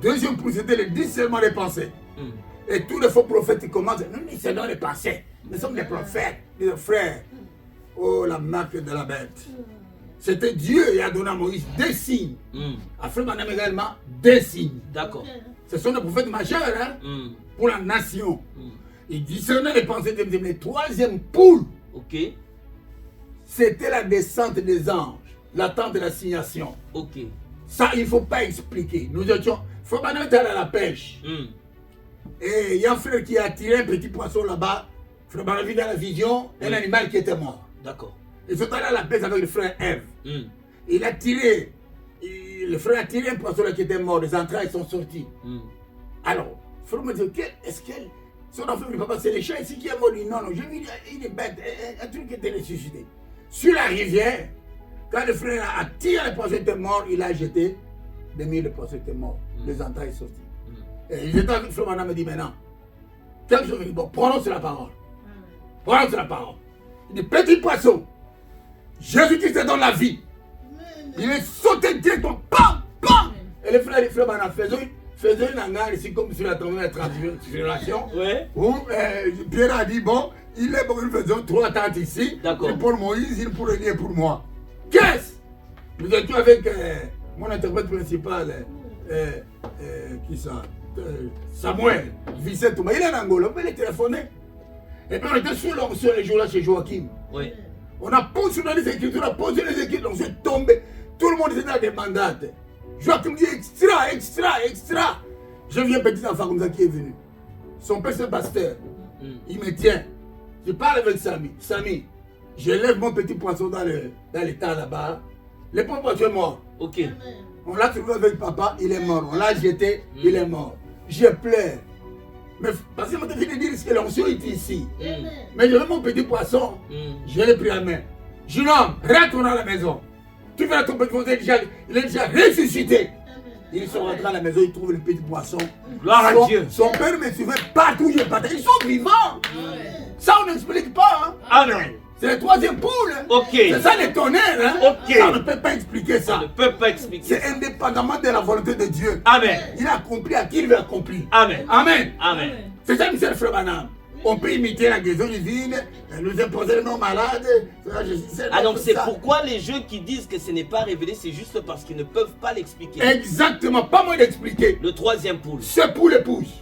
S3: Deuxième poule, c'était le discernement des pensées. Et tous les faux prophètes qui commencent, nous discernons les pensées. Nous sommes des prophètes, des frères. Oh, la marque de la bête. C'était Dieu qui a donné à Moïse des signes. À Frère Branham également, des signes.
S1: D'accord.
S3: Ce sont des prophètes majeurs pour la nation. Ils discernaient les pensées de Dieu. Le troisième poule, c'était la descente des anges, l'attente de l'assignation. Ça, il ne faut pas expliquer. Nous étions. Frère Branham était allé à la pêche. Et il y a un frère qui a tiré un petit poisson là-bas. Frère Branham a vu dans la vision un animal qui était mort.
S1: D'accord.
S3: Ils sont allés à la pêche avec le frère Ève. Il a tiré. Le frère a tiré un poisson là qui était mort. Les entrailles sont sorties. Alors, le frère me dit, est-ce qu'elle. Son enfant ne dit, papa, c'est les chats ici qui est mort. Il dit, non, j'ai vu une bête, un truc qui était ressuscité. Sur la rivière, quand le frère a tiré le poisson, était mort, il a jeté. Demi, le poisson était mort. Les entrailles sont sorties. Et il était avec Frère Branham me dit maintenant, quelque chose, bon, prononce la parole. Prononce la parole. Il dit, petit poisson, Jésus-Christ est dans la vie. Il est sauté directement, pam, pam. Et le frère Branham faisait une hangar ici, comme sur la tombée de la transfiguration. Où Pierre a dit, bon, il est bon, nous faisons 3 tentes ici. Une pour Moïse, une pour Élie et pour moi. Qu'est-ce? Nous étions avec mon interprète principal, qui ça? Samuel, Vicente Touma, il est en Angola, on peut les téléphoner. Et puis on était sur l'onction les jours là chez Joachim. On a posé dans les écritures, on a posé les écritures, on s'est tombé. Tout le monde était dans des mandats. Joachim dit extra. Je viens petit enfant comme ça qui est venu. Son père c'est pasteur. Il me tient. Je parle avec Samy. Samy, je lève mon petit poisson dans l'étang là-bas. Le petit poisson est mort. On l'a trouvé avec papa, il est mort. On l'a jeté, il est mort. Je pleure. Mais parce que je me suis dit que l'onction est ici. Mais je veux mon petit poisson. Je l'ai pris à main. Jeune homme, retourne à la maison. Tu verras ton petit poisson, il est déjà ressuscité. Ils sont rentrés à la maison, ils trouvent le petit poisson.
S1: Gloire à Dieu.
S3: Son père me suivait partout, je partais. Ils sont vivants. Ça, on n'explique pas.
S1: Amen.
S3: C'est le troisième poule. C'est ça les tonnerres. Ça, on ne peut pas expliquer ça.
S1: On ne peut pas expliquer.
S3: C'est indépendamment de la volonté de Dieu.
S1: Amen.
S3: Il a accompli à qui il veut accomplir.
S1: Amen.
S3: Amen.
S1: Amen.
S3: C'est ça, M. Frère Branham. On peut imiter la guérison divine, nous imposer les noms malades.
S1: Donc c'est pourquoi les jeux qui disent que ce n'est pas révélé, c'est juste parce qu'ils ne peuvent pas l'expliquer.
S3: Exactement, pas moi d'expliquer.
S1: Le troisième poule.
S3: C'est pour l'épouse.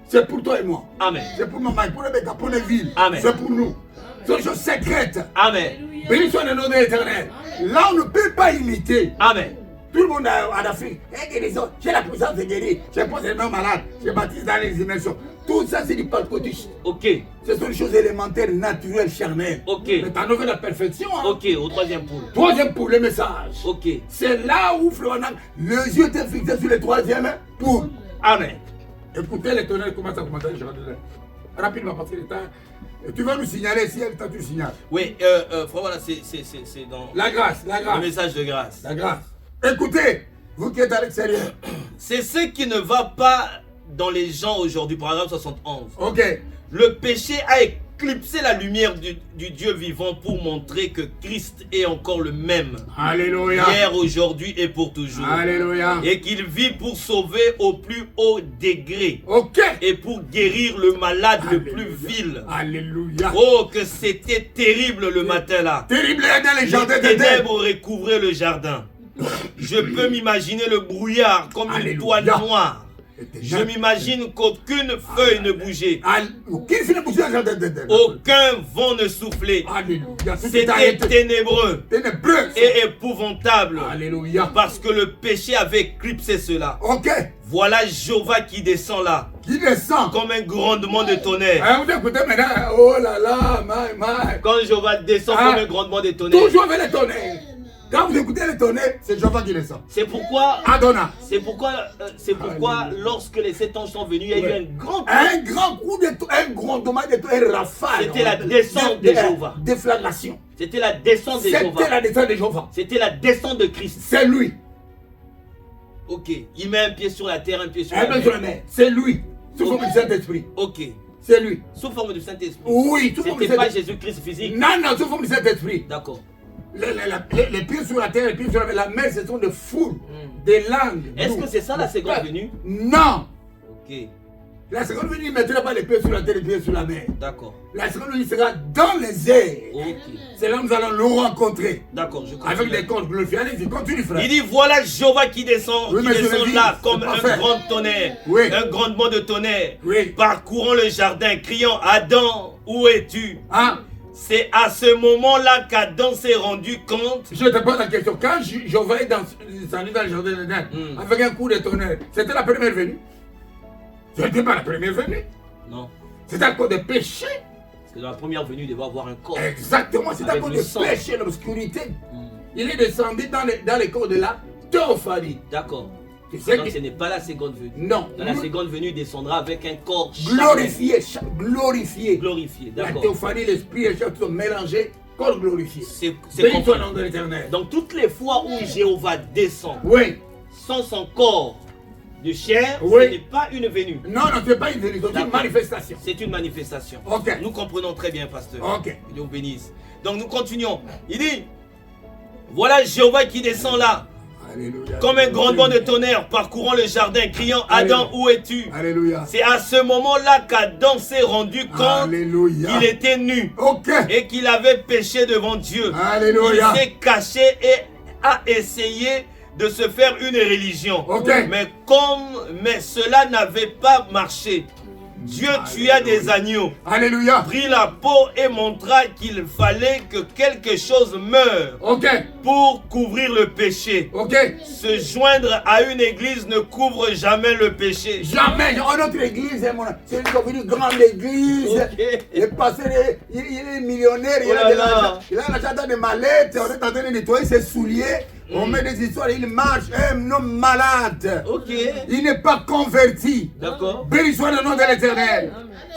S3: C'est pour toi et moi.
S1: Amen.
S3: C'est pour maman, pour Rebecca, pour les villes.
S1: Amen.
S3: C'est pour nous. C'est une chose secrète.
S1: Amen.
S3: Béni soit le nom de l'Éternel. Là, on ne peut pas imiter.
S1: Amen.
S3: Tout le monde en Afrique, guérison, j'ai la puissance de guérir, je pose les mains malades, je baptise dans les immersions. Tout ça, c'est du pentecôtisme.
S1: Ok.
S3: Ce sont des choses élémentaires, naturelles, charnelles.
S1: Ok.
S3: Mais t'en veux la perfection. Hein?
S1: Ok, au troisième poule.
S3: Troisième poule, le message.
S1: Ok.
S3: C'est là où Florent, les yeux étaient fixés sur le troisième poule.
S1: Amen.
S3: Écoutez les tonnerres, comment ça commence à dire rapidement, parce que le temps. Tu vas nous signaler si elle t'a tu signales.
S1: Oui, frère, voilà, c'est dans
S3: La grâce, la grâce.
S1: le message de grâce.
S3: La grâce. Écoutez, vous qui êtes à l'extérieur.
S1: C'est ce qui ne va pas dans les gens aujourd'hui, paragraphe 71.
S3: Ok.
S1: Le péché a éclipsé la lumière du Dieu vivant pour montrer que Christ est encore le même.
S3: Alléluia.
S1: Hier, aujourd'hui et pour toujours.
S3: Alléluia.
S1: Et qu'il vit pour sauver au plus haut degré.
S3: Ok.
S1: Et pour guérir le malade le plus
S3: Alléluia.
S1: vil.
S3: Alléluia.
S1: Oh, que c'était terrible le matin là.
S3: Terrible dans les jardins
S1: Les
S3: d'Éden.
S1: ténèbres recouvraient le jardin. Je peux m'imaginer le brouillard comme une
S3: Alléluia.
S1: toile noire. Je m'imagine qu'aucune feuille ne bougeait.
S3: Qui s'est bougé dans le jardin d'Éden?
S1: Aucun vent ne soufflait.
S3: Alléluia. Tout est
S1: C'était
S3: arrêté.
S1: ténébreux
S3: Ténébreux.
S1: et épouvantable.
S3: Alléluia.
S1: Parce que le péché avait éclipsé cela.
S3: Ok.
S1: Voilà Jéhovah qui descend là.
S3: Qui descend?
S1: Comme un grondement de tonnerre.
S3: Hein, vous écoutez maintenant. Oh là là, my.
S1: Quand Jéhovah descend comme un grondement de tonnerre.
S3: Toujours avec les tonnerres. Quand vous écoutez les tonnerres, c'est Jéhovah qui descend.
S1: C'est pourquoi,
S3: Adonai.
S1: c'est pourquoi lorsque les 7 anges sont venus, il y a eu un grand
S3: Un grand coup de un grondement de un rafale.
S1: C'était la descente de Jéhovah.
S3: Déflagration.
S1: C'était la descente de
S3: C'était
S1: Jéhovah.
S3: la descente de Jéhovah.
S1: C'était la descente de Christ.
S3: C'est lui.
S1: Ok. Il met un pied sur la terre, un pied sur
S3: Un
S1: la
S3: peu sur la
S1: mer.
S3: mer. C'est lui. Sous forme du Saint-Esprit.
S1: Ok.
S3: C'est lui.
S1: Sous forme du Saint-Esprit.
S3: Oui, sous forme du
S1: C'était pas
S3: Saint-Esprit.
S1: Jésus-Christ physique.
S3: Non, non, sous forme du Saint-Esprit.
S1: D'accord.
S3: Les pieds sur la terre, les pieds sur la mer. La mer, ce sont des foules, des langues.
S1: Est-ce que c'est ça la seconde venue?
S3: Non.
S1: Ok.
S3: La seconde venue ne mettra pas les pieds sur la terre, les pieds sur la mer.
S1: D'accord.
S3: La seconde venue sera dans les airs.
S1: Ok.
S3: C'est là où nous allons le rencontrer.
S1: D'accord, je comprends.
S3: Avec des corps glorifiés. Allez-y, continue, frère.
S1: Il dit voilà Jéhovah qui descend,
S3: Oui, mais je le dis,
S1: là
S3: c'est
S1: comme
S3: pas
S1: un
S3: fait.
S1: grand tonnerre,
S3: Oui.
S1: un grondement de tonnerre,
S3: Oui.
S1: parcourant le jardin, criant Adam, où es-tu?
S3: Hein?
S1: C'est à ce moment-là qu'Adam s'est rendu compte.
S3: Je te pose la question. Quand Jéhovah est descendu dans le jardin d'Éden avec un coup de tonnerre, c'était la première venue? Ce n'était pas la première venue.
S1: Non,
S3: C'est à cause des péchés.
S1: parce que dans la première venue, il devait avoir un corps.
S3: Exactement, c'est à
S1: Avec
S3: cause
S1: le
S3: des
S1: sang.
S3: péchés, l'obscurité. Il est descendu dans les corps de la théophanie.
S1: D'accord.
S3: Tu sais
S1: Donc
S3: que-
S1: ce n'est pas la seconde venue.
S3: Non.
S1: Dans la seconde venue, il descendra avec un corps charnel,
S3: Glorifié, glorifié.
S1: glorifié.
S3: La
S1: D'accord.
S3: théophanie, l'esprit et le chair sont mélangés, corps glorifié.
S1: C'est
S3: Béni soit
S1: compris.
S3: le nom de l'Éternel.
S1: Donc toutes les fois où Jéhovah descend
S3: Oui.
S1: sans son corps de chair,
S3: Oui.
S1: ce n'est pas une venue.
S3: Non, non, ce n'est pas une venue, c'est une
S1: D'accord.
S3: manifestation.
S1: C'est une manifestation.
S3: Ok.
S1: Nous comprenons très bien, pasteur.
S3: Ok.
S1: Que Dieu vous bénisse. Donc nous continuons. Il dit, voilà Jéhovah qui descend là,
S3: Alléluia.
S1: comme un grondement de tonnerre, parcourant le jardin, criant, Adam, où es-tu?
S3: Alléluia.
S1: C'est à ce moment-là qu'Adam s'est rendu compte
S3: Alléluia.
S1: qu'il était nu
S3: Ok.
S1: et qu'il avait péché devant Dieu.
S3: Alléluia.
S1: Il s'est caché et a essayé de se faire une religion.
S3: Ok.
S1: Mais cela n'avait pas marché. Dieu tua des agneaux,
S3: Alléluia.
S1: prit la peau et montra qu'il fallait que quelque chose meure
S3: Ok.
S1: pour couvrir le péché.
S3: Ok.
S1: Se joindre à une église ne couvre jamais le péché.
S3: Jamais. Oh, notre église, c'est une grande église.
S1: Ok.
S3: Le pasteur, il est millionnaire.
S1: Oh là là.
S3: Il a l'achat de mallettes. On est en train de nettoyer ses souliers. On met des histoires. Il marche. Un homme malade.
S1: Ok.
S3: Il n'est pas converti.
S1: D'accord.
S3: Béni soit le nom de l'Éternel.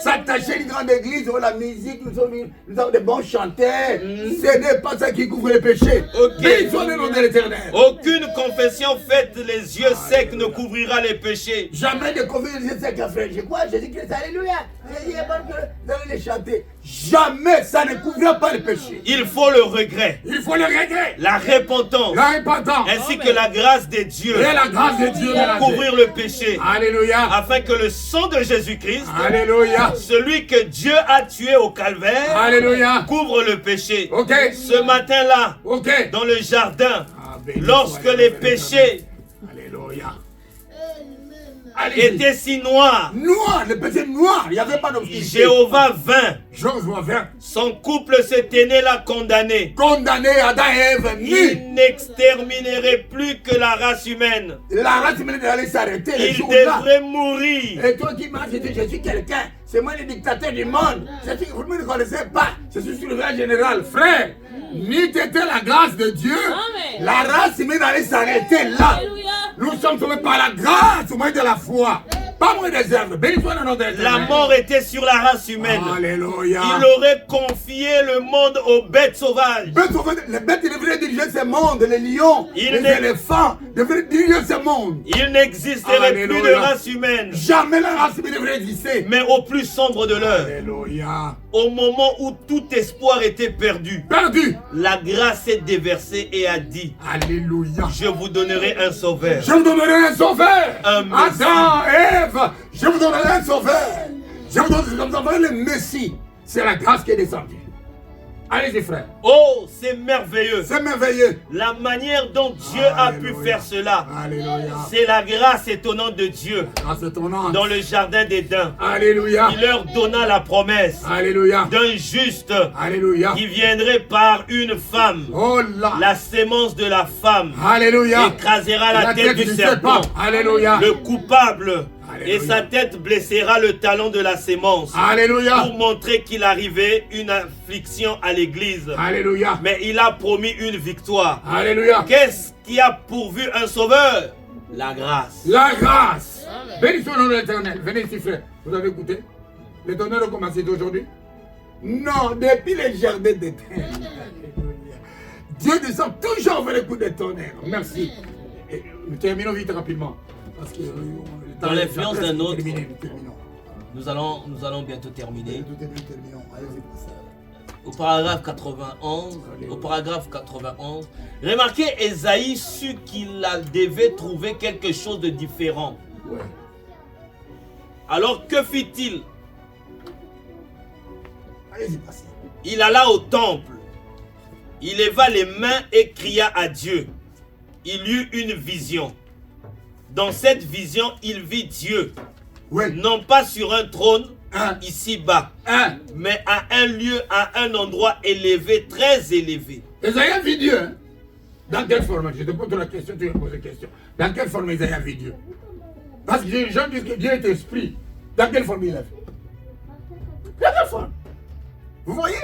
S3: S'attacher à une grande église, oh, la musique, nous avons des bons chanteurs. Ce n'est pas ça qui couvre les péchés.
S1: Ok.
S3: Béni soit le nom de l'Éternel.
S1: Aucune confession faite les yeux secs ne couvrira les péchés.
S3: Jamais de confession, je sais qu'un frère. Je crois, Jésus-Christ, alléluia. Jésus est bon que vous allez les chanter. Jamais ça ne couvrira pas les péchés.
S1: Il faut le regret,
S3: Il faut le regret.
S1: la repentance,
S3: La repentance.
S1: ainsi que la grâce de Dieu
S3: Et la grâce de Dieu.
S1: pour
S3: mélangée.
S1: couvrir le péché,
S3: Alléluia.
S1: afin que le sang de Jésus-Christ,
S3: Alléluia.
S1: celui que Dieu a tué au calvaire,
S3: Alléluia.
S1: couvre le péché.
S3: Ok.
S1: Ce matin-là,
S3: Ok.
S1: dans le jardin,
S3: Ah, béni
S1: lorsque
S3: soit le
S1: les
S3: nom de l'Éternel.
S1: péchés
S3: Alléluia.
S1: était si noir.
S3: Noir, le péché noir, il n'y avait pas d'obscurité.
S1: Jéhovah vint.
S3: Jéhovah vint.
S1: Son couple se tenait là condamné.
S3: Condamné Adam et Ève nus.
S1: Il n'exterminerait plus que la race humaine.
S3: La race humaine allait s'arrêter le
S1: Il
S3: jour-là.
S1: devrait mourir.
S3: Et toi qui m'as dit, je suis quelqu'un, c'est moi le dictateur du monde. C'est ce que vous ne me connaissez pas. Je suis surveillant général. Frère, ni t'étais la grâce de Dieu,
S4: Amen.
S3: la race humaine allait s'arrêter là.
S4: Alléluia.
S3: Nous sommes sauvés par la grâce au moyen de la foi. Pas moins des œuvres. Béni soit le nom de
S1: La mort était sur la race humaine.
S3: Alléluia.
S1: Il aurait confié le monde aux bêtes sauvages.
S3: Les bêtes devraient diriger ce monde. Les lions,
S1: Il
S3: les
S1: n'est-
S3: éléphants devraient diriger ce monde.
S1: Il n'existerait plus de
S3: Alléluia.
S1: race humaine.
S3: Jamais la race humaine devrait exister.
S1: Mais au plus sombre de l'heure,
S3: Alléluia.
S1: au moment où tout espoir était perdu,
S3: Perdu.
S1: la grâce est déversée et a dit:
S3: Alléluia.
S1: je vous donnerai un sauveur.
S3: Je vous donnerai un sauveur.
S1: Un Messie.
S3: Adam, Ève, je vous donnerai un sauveur. Je vous donnerai le Messie. C'est la grâce qui est descendue. Allez-y, frère.
S1: Oh, c'est merveilleux.
S3: C'est merveilleux.
S1: La manière dont Dieu a pu
S3: Alléluia.
S1: faire cela,
S3: Alléluia.
S1: c'est la grâce étonnante de Dieu.
S3: Grâce étonnante.
S1: Dans le jardin d'Éden,
S3: Alléluia.
S1: il leur donna la promesse
S3: Alléluia.
S1: d'un juste
S3: Alléluia.
S1: qui viendrait par une femme.
S3: Oh là.
S1: La sémence de la femme
S3: Alléluia.
S1: écrasera la tête du serpent.
S3: Alléluia.
S1: Le coupable
S3: Alléluia.
S1: et sa tête blessera le talon de la sémence.
S3: Alléluia.
S1: Pour montrer qu'il arrivait une affliction à l'église.
S3: Alléluia.
S1: Mais il a promis une victoire.
S3: Alléluia.
S1: Qu'est-ce qui a pourvu un sauveur? La grâce.
S3: La grâce. Béni soit le nom de l'Éternel. Venez ici, frère. Vous avez écouté? Le tonnerre a commencé d'aujourd'hui? Non, depuis les jardins d'Éden. Alléluia. Dieu descend toujours avec les coups de tonnerre. Merci. Et nous terminons vite rapidement. Parce que, le temps
S1: Dans
S3: est-
S1: l'influence d'un autre.
S3: Terminez, terminons.
S1: Nous allons bientôt terminer.
S3: Terminons. Allez-y pour ça.
S1: Au paragraphe 91, remarquez, Ésaïe sut qu'il devait trouver quelque chose de différent.
S3: Ouais.
S1: Alors que fit-il?
S3: Allez-y, passez.
S1: Il alla au temple. Il leva les mains et cria à Dieu. Il eut une vision. Dans cette vision, il vit Dieu,
S3: Ouais.
S1: non pas sur un trône,
S3: Un.
S1: ici-bas,
S3: Un.
S1: mais à un lieu, à un endroit élevé, très élevé.
S3: Isaïe a vu Dieu. Hein? Dans quelle forme? Je te pose la question, tu me poses la question. Dans quelle forme Isaïe a vu Dieu? Parce que les gens disent que Dieu est esprit. Dans quelle forme il a vu? Dans quelle forme? Vous voyez?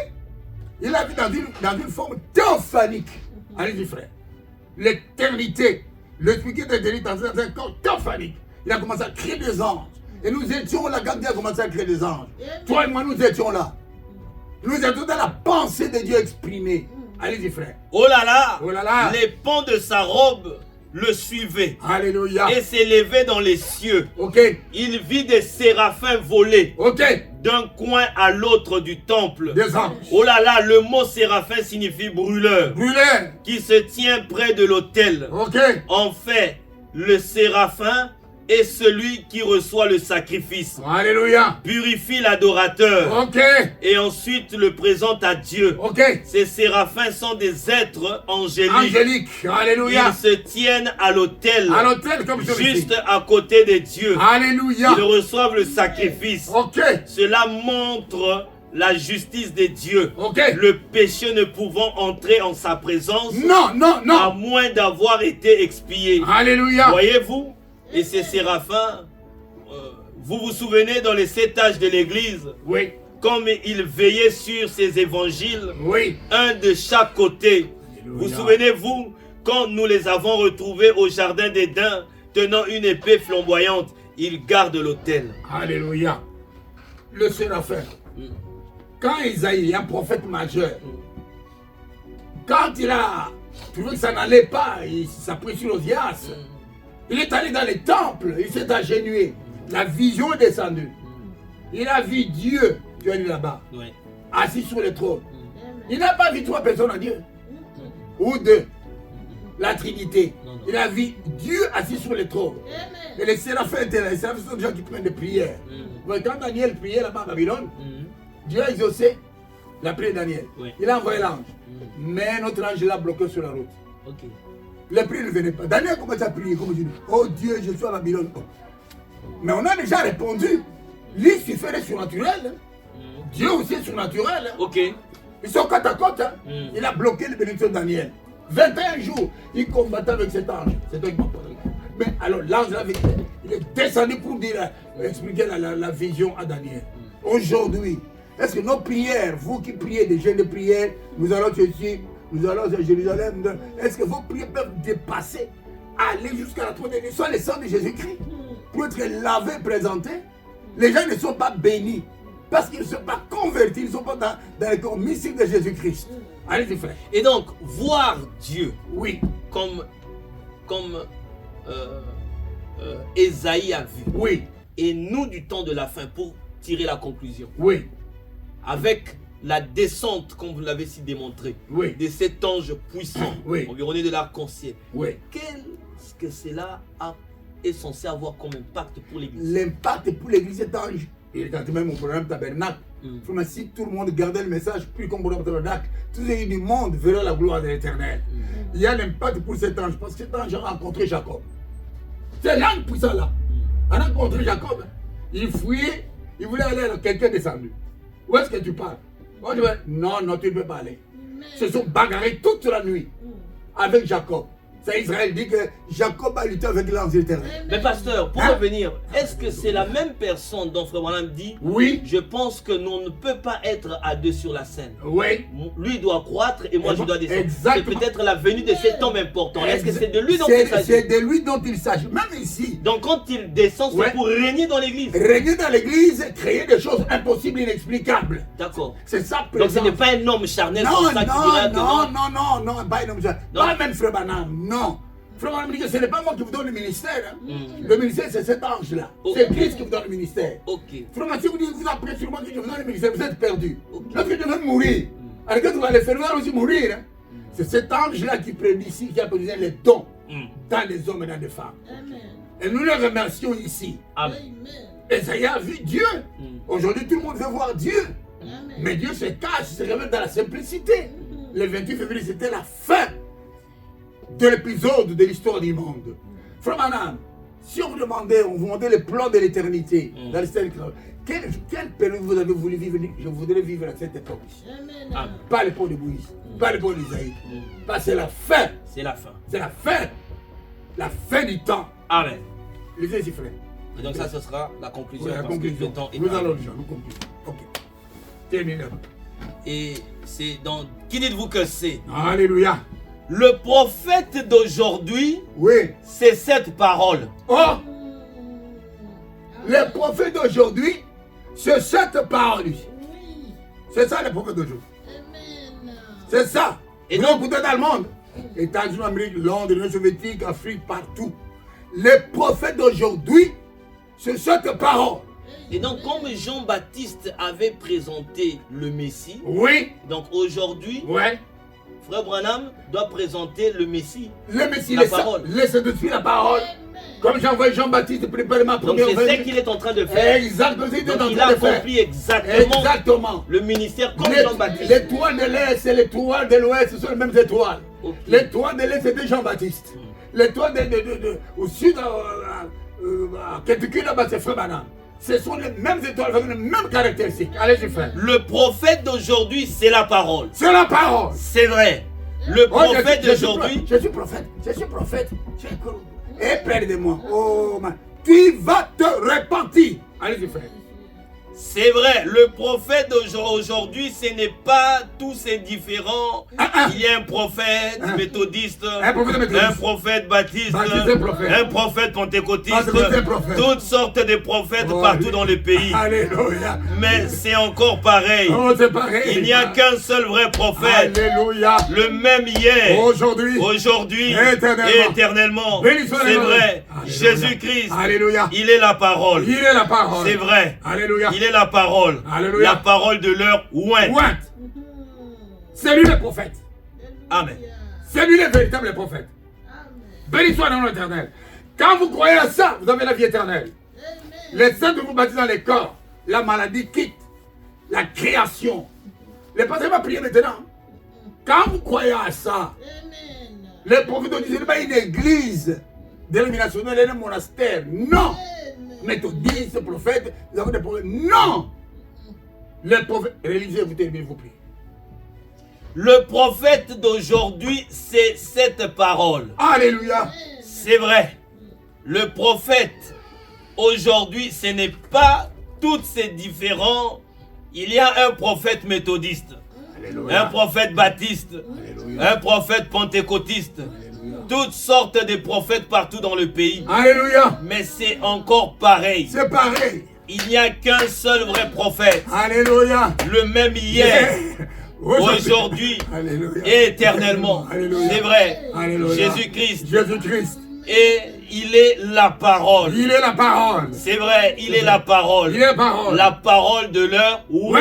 S3: Il a vu dans une forme théophanique. Allez-y, frère. L'éternité. L'esprit qui était dans un corps théophanique. Il a commencé à créer des anges. Et nous étions là quand Dieu a commencé à créer des anges. Toi et moi, nous étions là. Nous étions dans la pensée de Dieu exprimée. Allez-y, frère.
S1: Oh là là,
S3: Oh là là.
S1: les pans de sa robe le suivaient
S3: Alléluia.
S1: et s'élevaient dans les cieux.
S3: Ok.
S1: Il vit des séraphins voler
S3: Ok.
S1: d'un coin à l'autre du temple.
S3: Des anges.
S1: Oh là là, le mot séraphin signifie brûleur,
S3: Brûlés.
S1: qui se tient près de l'autel.
S3: Ok.
S1: En fait, le séraphin est celui qui reçoit le sacrifice,
S3: Alléluia.
S1: purifie l'adorateur
S3: Ok.
S1: et ensuite le présente à Dieu.
S3: Ok.
S1: Ces séraphins sont des êtres angéliques.
S3: Angélique. Alléluia.
S1: Ils se tiennent à l'autel,
S3: À l'hôtel comme celui-ci.
S1: juste à côté de Dieu.
S3: Alléluia.
S1: Ils reçoivent le sacrifice.
S3: Ok.
S1: Cela montre la justice de Dieu.
S3: Ok.
S1: Le péché ne pouvant entrer en sa présence,
S3: Non, non,
S1: à
S3: non.
S1: moins d'avoir été expié.
S3: Alléluia.
S1: Voyez-vous? Et ces séraphins, vous vous souvenez dans les 7 âges de l'église,
S3: Oui.
S1: comme ils veillaient sur ces évangiles,
S3: Oui.
S1: un de chaque côté.
S3: Alléluia.
S1: Vous souvenez-vous quand nous les avons retrouvés au jardin d'Éden, tenant une épée flamboyante, ils gardent l'autel.
S3: Alléluia. Le séraphin. Quand Isaïe, un prophète majeur, quand il a trouvé que ça n'allait pas, il s'est pris sur l'Osias, il est allé dans les temples, il s'est agenouillé. La vision est descendue. Il a vu Dieu, Dieu est là-bas,
S1: Oui.
S3: assis sur le trône. Il n'a pas vu 3 personnes en Dieu. Ou 2. La Trinité.
S1: Non, non.
S3: Il a vu Dieu assis sur le trône. Et les séraphins étaient là. Les séraphins sont des gens qui prennent des prières. Vous voyez, quand Daniel priait là-bas à Babylone, Dieu a exaucé la prière de Daniel.
S1: Oui.
S3: Il a envoyé l'ange. Mais notre ange l'a bloqué sur la route.
S1: Ok.
S3: Les prières ne venaient pas. Daniel a commencé à prier comme je dis. Oh Dieu, je suis à Babylone. Oh. Mais on a déjà répondu. Lui, il fait les surnaturels. Dieu aussi est surnaturel.
S1: Ok.
S3: Ils sont côte à côte. Il a bloqué les bénédictions de Daniel. 21 jours, il combattait avec cet ange. C'est toi qui m'as parlé. Mais alors, l'ange, il est descendu pour dire, expliquer la vision à Daniel. Aujourd'hui, est-ce que nos prières, vous qui priez des jeûnes de prière, nous allons ici, nous allons à Jérusalem, est-ce que vos prières peuvent dépasser, aller jusqu'à la trône de Dieu, soit le sang de Jésus-Christ, pour être lavés, présentés? Les gens ne sont pas bénis parce qu'ils ne sont pas convertis, ils ne sont pas dans le corps mystique de Jésus-Christ. Allez-y, frère.
S1: Et donc, voir Dieu,
S3: Oui,
S1: comme Ésaïe a vu,
S3: oui,
S1: et nous du temps de la fin, pour tirer la conclusion,
S3: oui,
S1: avec la descente, comme vous l'avez si démontré,
S3: oui,
S1: de cet ange puissant,
S3: Oui.
S1: environné de l'arc-en-ciel,
S3: oui.
S1: qu'est-ce que cela est censé avoir comme impact pour l'Église?
S3: L'impact pour l'église cet ange, il est quand même au programme tabernacle. Mais si tout le monde gardait le message, plus comme programme tabernacle, tous les du monde verraient la gloire de l'Éternel. Il y a l'impact pour cet ange, parce que cet ange a rencontré Jacob. C'est l'ange puissant là. A rencontré Jacob. Il fouillait, il voulait aller à quelqu'un descendu. Où est-ce que tu parles? Moi, je dis, non, non, tu ne peux pas aller. Ils se sont bagarrés toute la nuit avec Jacob. C'est Israël dit que Jacob a lutté avec l'ange éternel.
S1: Mais pasteur, pour revenir, est-ce que c'est la même personne dont Frère Branham dit,
S3: Oui,
S1: je pense que nous ne peut pas être à deux sur la scène.
S3: oui.
S1: Lui doit croître et moi je dois descendre. C'est
S3: Exactement.
S1: peut-être la venue de cet homme important. Est-ce que c'est de lui dont il
S3: C'est
S1: s'agit?
S3: de lui dont il s'agit. Même ici,
S1: Donc quand il descend, c'est
S3: Ouais.
S1: pour régner dans l'église.
S3: régner dans l'église, créer des choses impossibles, inexplicables.
S1: D'accord.
S3: C'est ça
S1: Donc ce
S3: présent.
S1: n'est pas un homme charnel
S3: Non,
S1: comme ça qui dira que
S3: non, pas un homme charnel.
S1: Non.
S3: Pas même Frère Branham, non. Frère Branham dit que ce n'est pas moi qui vous donne le ministère. Hein. Le ministère, c'est cet ange-là.
S1: Ok.
S3: C'est Christ qui vous donne le ministère.
S1: Ok.
S3: Frère Branham, si vous dites que vous appelez sur moi que je vous donne le ministère, vous êtes perdu.
S1: Ok.
S3: Lorsque je vais mourir, alors que les frères aussi mourir, hein. C'est cet ange-là qui prédit ici, qui a produit les dons dans les hommes et dans les femmes. Et nous le remercions ici.
S1: Amen.
S3: Esaïe a vu Dieu. Aujourd'hui, tout le monde veut voir Dieu. Mais Dieu se cache, se révèle dans la simplicité. Le 28 février, c'était la fin de l'épisode de l'histoire du monde. Frère Branham, si on vous demandait le plan de l'éternité, dans l'histoire du monde, quelle période vous avez voulu vivre? Je voudrais vivre à cette époque.
S1: Amen.
S3: Pas l'époque de Moïse, pas l'époque d'Isaïe. Parce que c'est la fin.
S1: C'est la fin.
S3: C'est la fin. La fin du temps.
S1: Amen.
S3: Lisez ici, frère.
S1: Et donc ça, ce sera la conclusion.
S3: Oui, la
S1: parce que
S3: conclusion.
S1: le temps est
S3: Nous
S1: arrivé.
S3: allons déjà, nous concluons. Ok. Terminé.
S1: Et c'est dans... Qui dites-vous que c'est?
S3: Alléluia.
S1: Le prophète d'aujourd'hui,
S3: Oui.
S1: c'est cette parole.
S3: Oh! Les prophètes d'aujourd'hui, c'est cette parole. C'est ça les prophètes d'aujourd'hui. C'est ça.
S1: Et
S3: Et
S1: donc-
S3: donc, dans le monde, États-Unis, Amérique, Londres, l'Union soviétique, Afrique, partout. Les prophètes d'aujourd'hui, c'est cette parole.
S1: Et donc, comme Jean-Baptiste avait présenté le Messie,
S3: Oui.
S1: donc aujourd'hui,
S3: Ouais.
S1: Frère Branham doit présenter le Messie.
S3: Le Messie,
S1: La parole.
S3: laissez de suite la parole. Comme j'envoie Jean-Baptiste préparer ma
S1: Donc
S3: première
S1: c'est ce
S3: venue.
S1: qu'il est en train de faire.
S3: Exactement, c'est ce qu'il est en
S1: Donc il
S3: train
S1: a
S3: de faire.
S1: accompli exactement
S3: Exactement.
S1: le ministère comme
S3: Les-
S1: Jean-Baptiste.
S3: L'étoile de l'Est et l'étoile de l'Ouest, ce sont les mêmes étoiles.
S1: Ok.
S3: L'étoile de l'Est, c'était Jean-Baptiste. L'étoile au sud, à Kentucky, là-bas, c'est Frère Branham. Ce sont les mêmes étoiles avec les mêmes caractéristiques. Allez-y, frère.
S1: Le prophète d'aujourd'hui, c'est la parole.
S3: C'est la parole.
S1: C'est vrai. Le
S3: Oh,
S1: prophète
S3: je suis
S1: d'aujourd'hui,
S3: Je suis prophète. Je suis prophète. Et près de moi. Oh, man. Tu vas te repentir. Allez-y, frère.
S1: c'est vrai. Le prophète d'aujourd'hui, ce n'est pas tous ces différents. Il y a un prophète méthodiste,
S3: Un prophète méthodiste.
S1: un prophète baptiste,
S3: Baptiste, prophète.
S1: un prophète pentecôtiste,
S3: Pentecôtiste, prophète.
S1: toutes sortes de prophètes
S3: Oh,
S1: partout dans le pays.
S3: Alléluia.
S1: Mais c'est encore pareil.
S3: Oh, c'est pareil.
S1: Il n'y a qu'un seul vrai prophète.
S3: Alléluia.
S1: Le même hier,
S3: Aujourd'hui.
S1: aujourd'hui
S3: Éternellement.
S1: et éternellement.
S3: Béni soit le
S1: C'est
S3: nom.
S1: vrai.
S3: Alléluia.
S1: Jésus-Christ,
S3: Alléluia.
S1: il est la parole.
S3: Il est la parole.
S1: C'est vrai.
S3: Alléluia.
S1: Il est la parole.
S3: Alléluia.
S1: La parole de l'heure ointe.
S3: Ouate. C'est lui le prophète.
S1: Amen.
S3: C'est lui le véritable prophète. Béni soit le nom de l'Éternel. Quand vous croyez à ça, vous avez la vie éternelle. Les saints vous baptisent dans les corps. La maladie quitte. La création. Les pasteurs vont prier maintenant. Quand vous croyez à ça, les prophètes ne disent pas une église dénominationnelle et un monastère. Non. méthodistes, prophètes, nous avons des prophètes. Non! Les prophètes religieux, vous terminez, vous priez.
S1: Le prophète d'aujourd'hui, c'est cette parole.
S3: Alléluia.
S1: C'est vrai. Le prophète aujourd'hui, ce n'est pas tous ces différents. Il y a un prophète méthodiste,
S3: Alléluia.
S1: un prophète baptiste,
S3: Alléluia.
S1: un prophète pentecôtiste. Toutes sortes de prophètes partout dans le pays.
S3: Alléluia.
S1: Mais c'est encore pareil.
S3: C'est pareil.
S1: Il n'y a qu'un seul vrai prophète.
S3: Alléluia.
S1: Le même hier, aujourd'hui
S3: Alléluia.
S1: et éternellement.
S3: Alléluia.
S1: C'est vrai.
S3: Alléluia.
S1: Jésus-Christ.
S3: Jésus-Christ.
S1: Et il est la parole.
S3: Il est la parole.
S1: C'est vrai, il est la parole.
S3: Il est la parole.
S1: La parole de l'heure. Oui.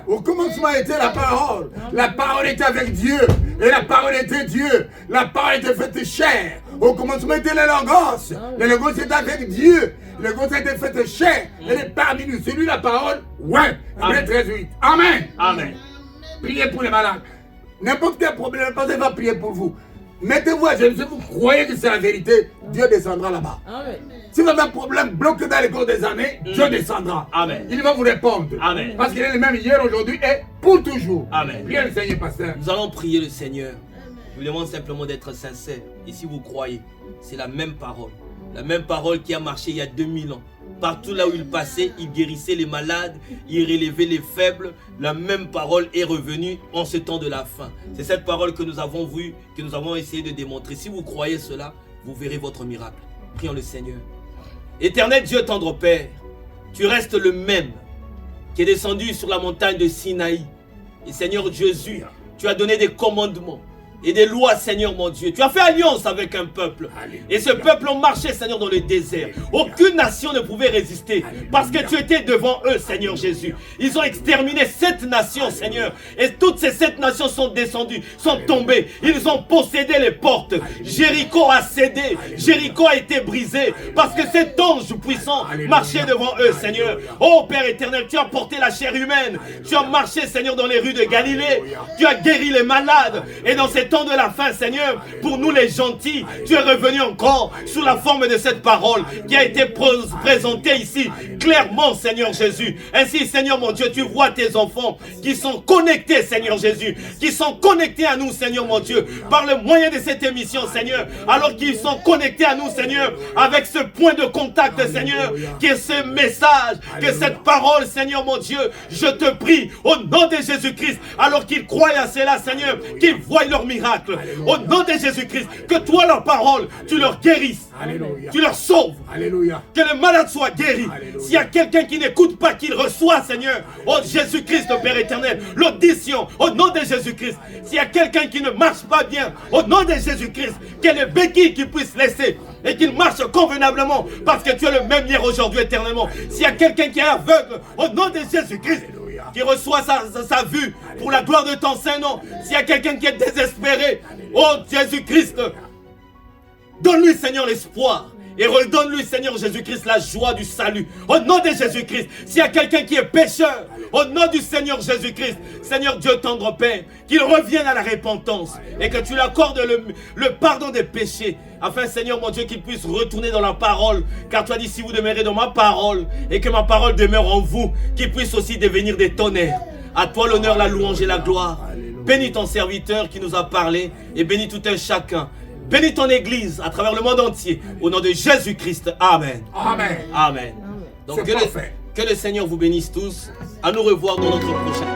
S3: Au commencement était la parole. La parole était avec Dieu. Et la parole était Dieu. La parole était faite chair. Au commencement était le Logos. Le Logos était avec Dieu. Le Logos était fait chair. Elle est parmi nous. C'est lui la parole. Ouais. Hébreux 13:8. Amen.
S1: Amen.
S3: Priez pour les malades. N'importe quel problème, pas va prier pour vous. Mettez-vous à genoux. Si vous croyez que c'est la vérité, Dieu descendra là-bas.
S4: Amen.
S3: Si vous avez un problème bloqué dans les cours des années, Dieu descendra.
S1: Amen.
S3: Il va vous répondre.
S1: Amen.
S3: Parce qu'il est le même hier, aujourd'hui et pour toujours.
S1: Amen.
S3: Priez le Seigneur, pasteur.
S1: Nous allons prier le Seigneur. Je vous demande simplement d'être sincère. Et si vous croyez, c'est la même parole. La même parole qui a marché il y a 2000 ans. Partout là où il passait, il guérissait les malades, il relevait les faibles. La même parole est revenue en ce temps de la fin. C'est cette parole que nous avons vue, que nous avons essayé de démontrer. Si vous croyez cela, vous verrez votre miracle. Prions le Seigneur. Éternel Dieu tendre Père, tu restes le même qui est descendu sur la montagne de Sinaï. Et Seigneur Jésus, tu as donné des commandements et des lois, Seigneur mon Dieu. Tu as fait alliance avec un peuple.
S3: Alléluia.
S1: Et ce peuple ont marché, Seigneur, dans le désert. Aucune nation ne pouvait résister. Parce que tu étais devant eux, Seigneur Jésus. Ils ont exterminé 7 nations, Seigneur. Et toutes ces 7 nations sont descendues, sont tombées. Ils ont possédé les portes. Jéricho a cédé. Jéricho a été brisé. Parce que cet ange puissant marchait devant eux, Seigneur. Oh Père éternel, tu as porté la chair humaine. Tu as marché, Seigneur, dans les rues de Galilée. Tu as guéri les malades. Et dans ces temps de la fin, Seigneur, pour nous les gentils, tu es revenu encore sous la forme de cette parole qui a été présentée ici clairement, Seigneur Jésus. Ainsi, Seigneur mon Dieu, tu vois tes enfants qui sont connectés, Seigneur Jésus, qui sont connectés à nous, Seigneur mon Dieu, par le moyen de cette émission, Seigneur, alors qu'ils sont connectés à nous, Seigneur, avec ce point de contact, Seigneur, qui est ce message, que cette parole, Seigneur mon Dieu, je te prie, au nom de Jésus-Christ, alors qu'ils croient à cela, Seigneur, qu'ils voient leur miracle. Au nom de Jésus-Christ, que toi, leur parole, tu leur guérisses.
S3: Alléluia.
S1: Tu leur sauves.
S3: Alléluia.
S1: Que le malade soit guéri. S'il y a quelqu'un qui n'écoute pas, qu'il reçoit, Seigneur, oh Jésus-Christ, le Père éternel, l'audition, au nom de Jésus-Christ. S'il y a quelqu'un qui ne marche pas bien, au nom de Jésus-Christ, qu'il y ait les béquilles qui puissent laisser et qu'il marche convenablement, parce que tu es le même hier, aujourd'hui, éternellement. S'il y a quelqu'un qui est aveugle, au nom de Jésus-Christ, qui reçoit sa vue pour la gloire de ton Saint-Nom. S'il y a quelqu'un qui est désespéré, oh Jésus-Christ, donne-lui, Seigneur, l'espoir. Et redonne-lui, Seigneur Jésus-Christ, la joie du salut. Au nom de Jésus-Christ. S'il y a quelqu'un qui est pécheur, au nom du Seigneur Jésus-Christ, Seigneur Dieu tendre Père, qu'il revienne à la repentance et que tu lui accordes le pardon des péchés. Afin, Seigneur mon Dieu, qu'il puisse retourner dans la parole. Car tu as dit, si vous demeurez dans ma parole et que ma parole demeure en vous, qu'il puisse aussi devenir des tonnerres. À toi l'honneur, la louange et la gloire. Bénis ton serviteur qui nous a parlé et bénis tout un chacun. Bénis ton église à travers le monde entier. Au nom de Jésus-Christ. Amen.
S3: Amen.
S1: Amen. Donc
S3: C'est parfait.
S1: que le Seigneur vous bénisse tous. À nous revoir dans notre prochain.